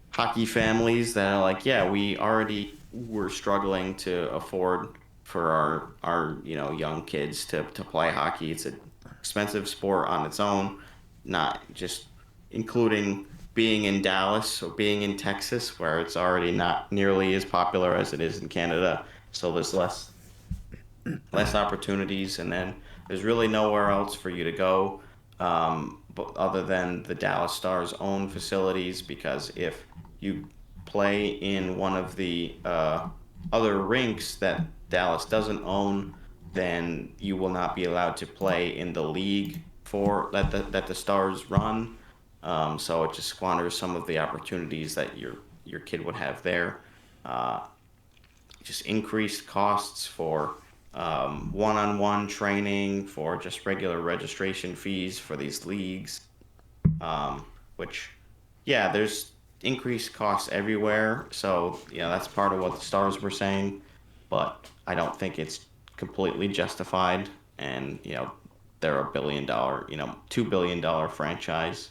hockey families that are like, yeah, we already were struggling to afford for our young kids to play hockey. It's an expensive sport on its own, not just including being in Dallas or being in Texas, where it's already not nearly as popular as it is in Canada. So there's less opportunities, and then there's really nowhere else for you to go, but other than the Dallas Stars' own facilities, because if you play in one of the other rinks that Dallas doesn't own, then you will not be allowed to play in the league that the Stars run. So it just squanders some of the opportunities that your kid would have there. Just increased costs for one-on-one training, for just regular registration fees for these leagues, which, yeah, there's increased costs everywhere. So, that's part of what the Stars were saying, but I don't think it's completely justified. And, they're a $1 billion, $2 billion franchise.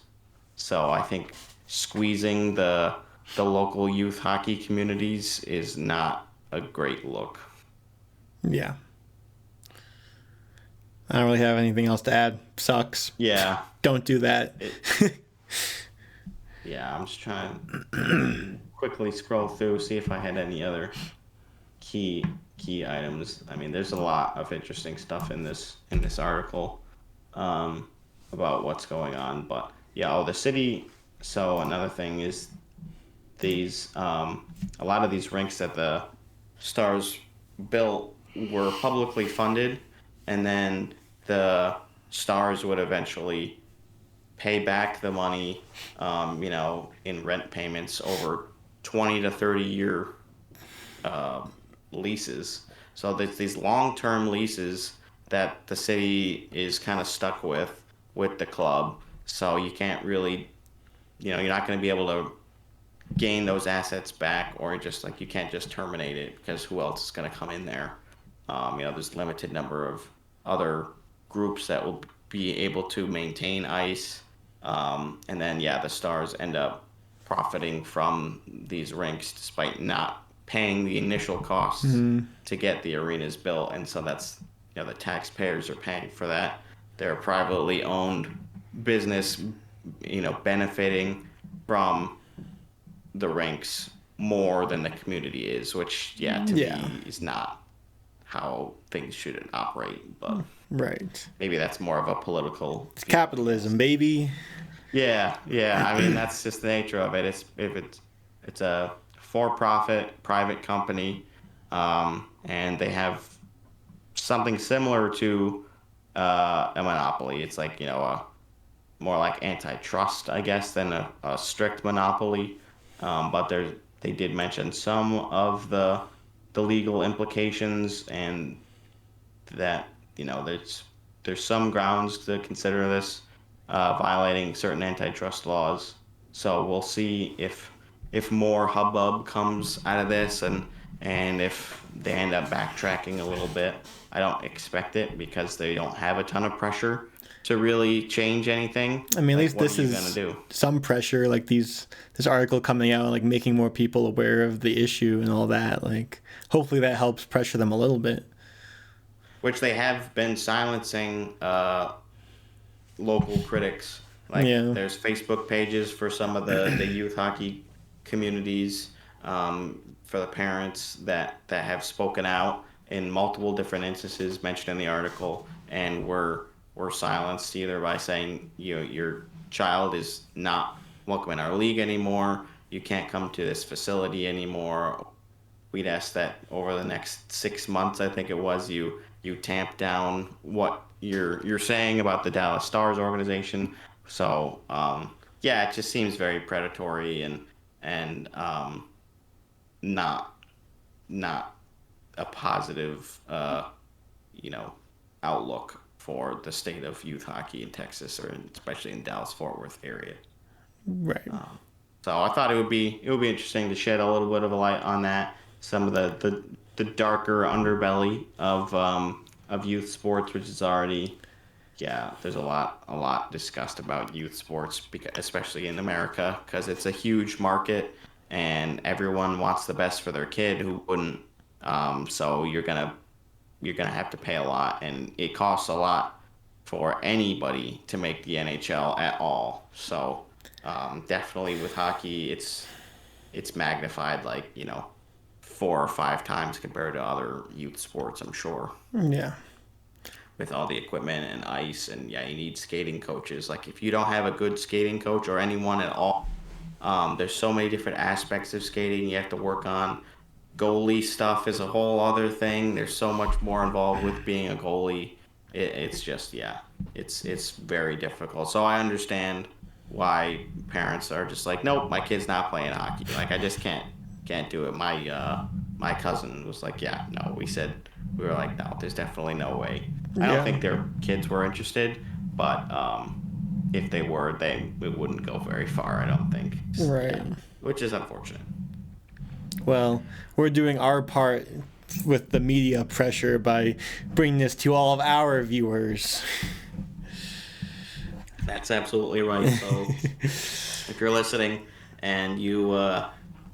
So I think squeezing the local youth hockey communities is not a great look. Yeah. I don't really have anything else to add. Sucks. Yeah. Don't do that. Yeah, I'm just trying to quickly scroll through, see if I had any other key items. I mean, there's a lot of interesting stuff in this article about what's going on, but yeah, the city. So another thing is these a lot of these rinks that the Stars built were publicly funded, and then the Stars would eventually pay back the money, in rent payments over 20 to 30 year leases. So there's these long-term leases that the city is kind of stuck with the club. So you can't really, you're not going to be able to gain those assets back, or just like you can't just terminate it because who else is going to come in there? There's limited number of other groups that will be able to maintain ice. And then, the Stars end up profiting from these rinks despite not paying the initial costs to get the arenas built. And so that's, the taxpayers are paying for that. They're a privately owned business, benefiting from the rinks more than the community is, which, to me, is not how things should operate. But right. maybe that's more of a political... It's capitalism, baby. Yeah. I mean, that's just the nature of it. It's a for-profit private company, and they have something similar to a monopoly. It's like, more like antitrust, I guess, than a strict monopoly. But they did mention some of the legal implications, and that, there's some grounds to consider this violating certain antitrust laws. So we'll see if more hubbub comes out of this, and if they end up backtracking a little bit. I don't expect it because they don't have a ton of pressure to really change anything. I mean, at least what this are you is gonna do? some pressure, like this article coming out, like making more people aware of the issue and all that. Like, hopefully that helps pressure them a little bit. Which they have been silencing local critics. Like, there's Facebook pages for some of the youth hockey communities, for the parents that have spoken out in multiple different instances mentioned in the article, and were silenced either by saying, your child is not welcome in our league anymore, you can't come to this facility anymore. We'd ask that over the next 6 months, I think it was, you tamp down what you're saying about the Dallas Stars organization. So it just seems very predatory and not a positive outlook for the state of youth hockey in Texas, or especially in Dallas-Fort Worth area. Right. So I thought it would be interesting to shed a little bit of a light on that, some of the darker underbelly of youth sports, which is already, there's a lot discussed about youth sports, because, especially in America, because it's a huge market and everyone wants the best for their kid. Who wouldn't? So you're gonna have to pay a lot, and it costs a lot for anybody to make the NHL at all. So definitely with hockey, it's magnified, like 4 or 5 times compared to other youth sports, I'm sure. Yeah. With all the equipment and ice, and you need skating coaches. Like, if you don't have a good skating coach, or anyone at all, there's so many different aspects of skating you have to work on. Goalie stuff is a whole other thing. There's so much more involved with being a goalie. It's just, it's very difficult. So I understand why parents are just like, nope, my kid's not playing hockey. Like, I just can't do it. My cousin was like, no. We were like, no, there's definitely no way. I don't think their kids were interested, but if they were, it wouldn't go very far, I don't think. Right. Which is unfortunate. Well, we're doing our part with the media pressure by bringing this to all of our viewers. That's absolutely right. So if you're listening and you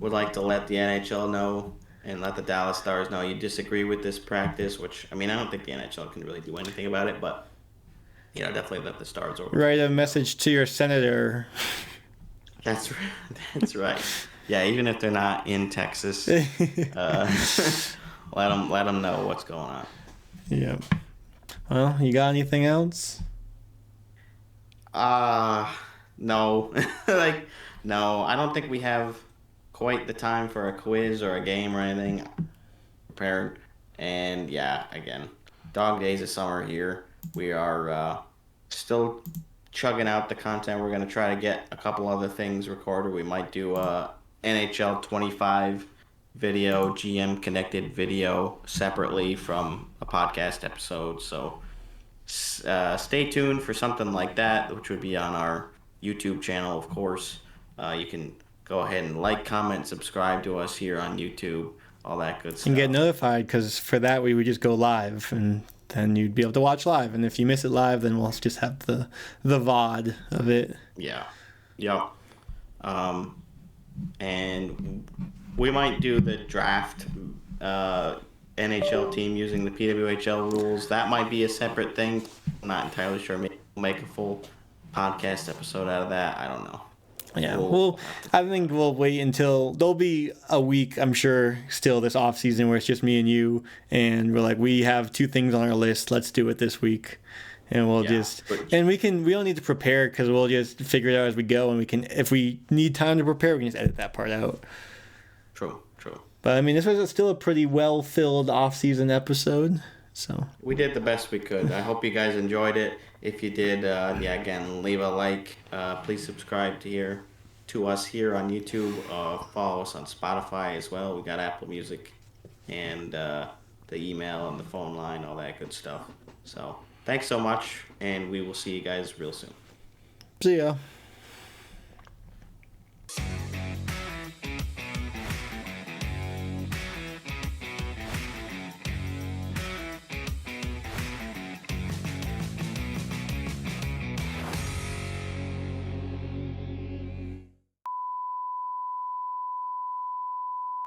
would like to let the NHL know and let the Dallas Stars know you disagree with this practice, which, I mean, I don't think the NHL can really do anything about it, but, definitely let the Stars over. Write a message to your senator. That's right. Yeah, even if they're not in Texas, let them know what's going on. Yeah. Well, you got anything else? No. No, I don't think we have quite the time for a quiz or a game or anything prepared. And again, dog days of summer here. We are still chugging out the content. We're going to try to get a couple other things recorded. We might do a NHL 25 video, GM connected video separately from a podcast episode. So stay tuned for something like that, which would be on our YouTube channel, of course. You can go ahead and like, comment, subscribe to us here on YouTube, all that good stuff. And get notified, because for that we would just go live, and then you'd be able to watch live. And if you miss it live, then we'll just have the VOD of it. Yeah. Yep. And we might do the draft NHL team using the PWHL rules. That might be a separate thing. I'm not entirely sure. Maybe we'll make a full podcast episode out of that. I don't know. Yeah, I think we'll wait until there'll be a week, I'm sure, still this off season where it's just me and you, and we're like, we have 2 things on our list. Let's do it this week, and we'll we don't need to prepare, because we'll just figure it out as we go, and we can, if we need time to prepare, we can just edit that part out. True. But I mean, this was still a pretty well filled off season episode. So we did the best we could. I hope you guys enjoyed it. If you did, again, leave a like. Please subscribe to us here on YouTube. Follow us on Spotify as well. We got Apple Music and the email and the phone line, all that good stuff. So thanks so much, and we will see you guys real soon. see ya.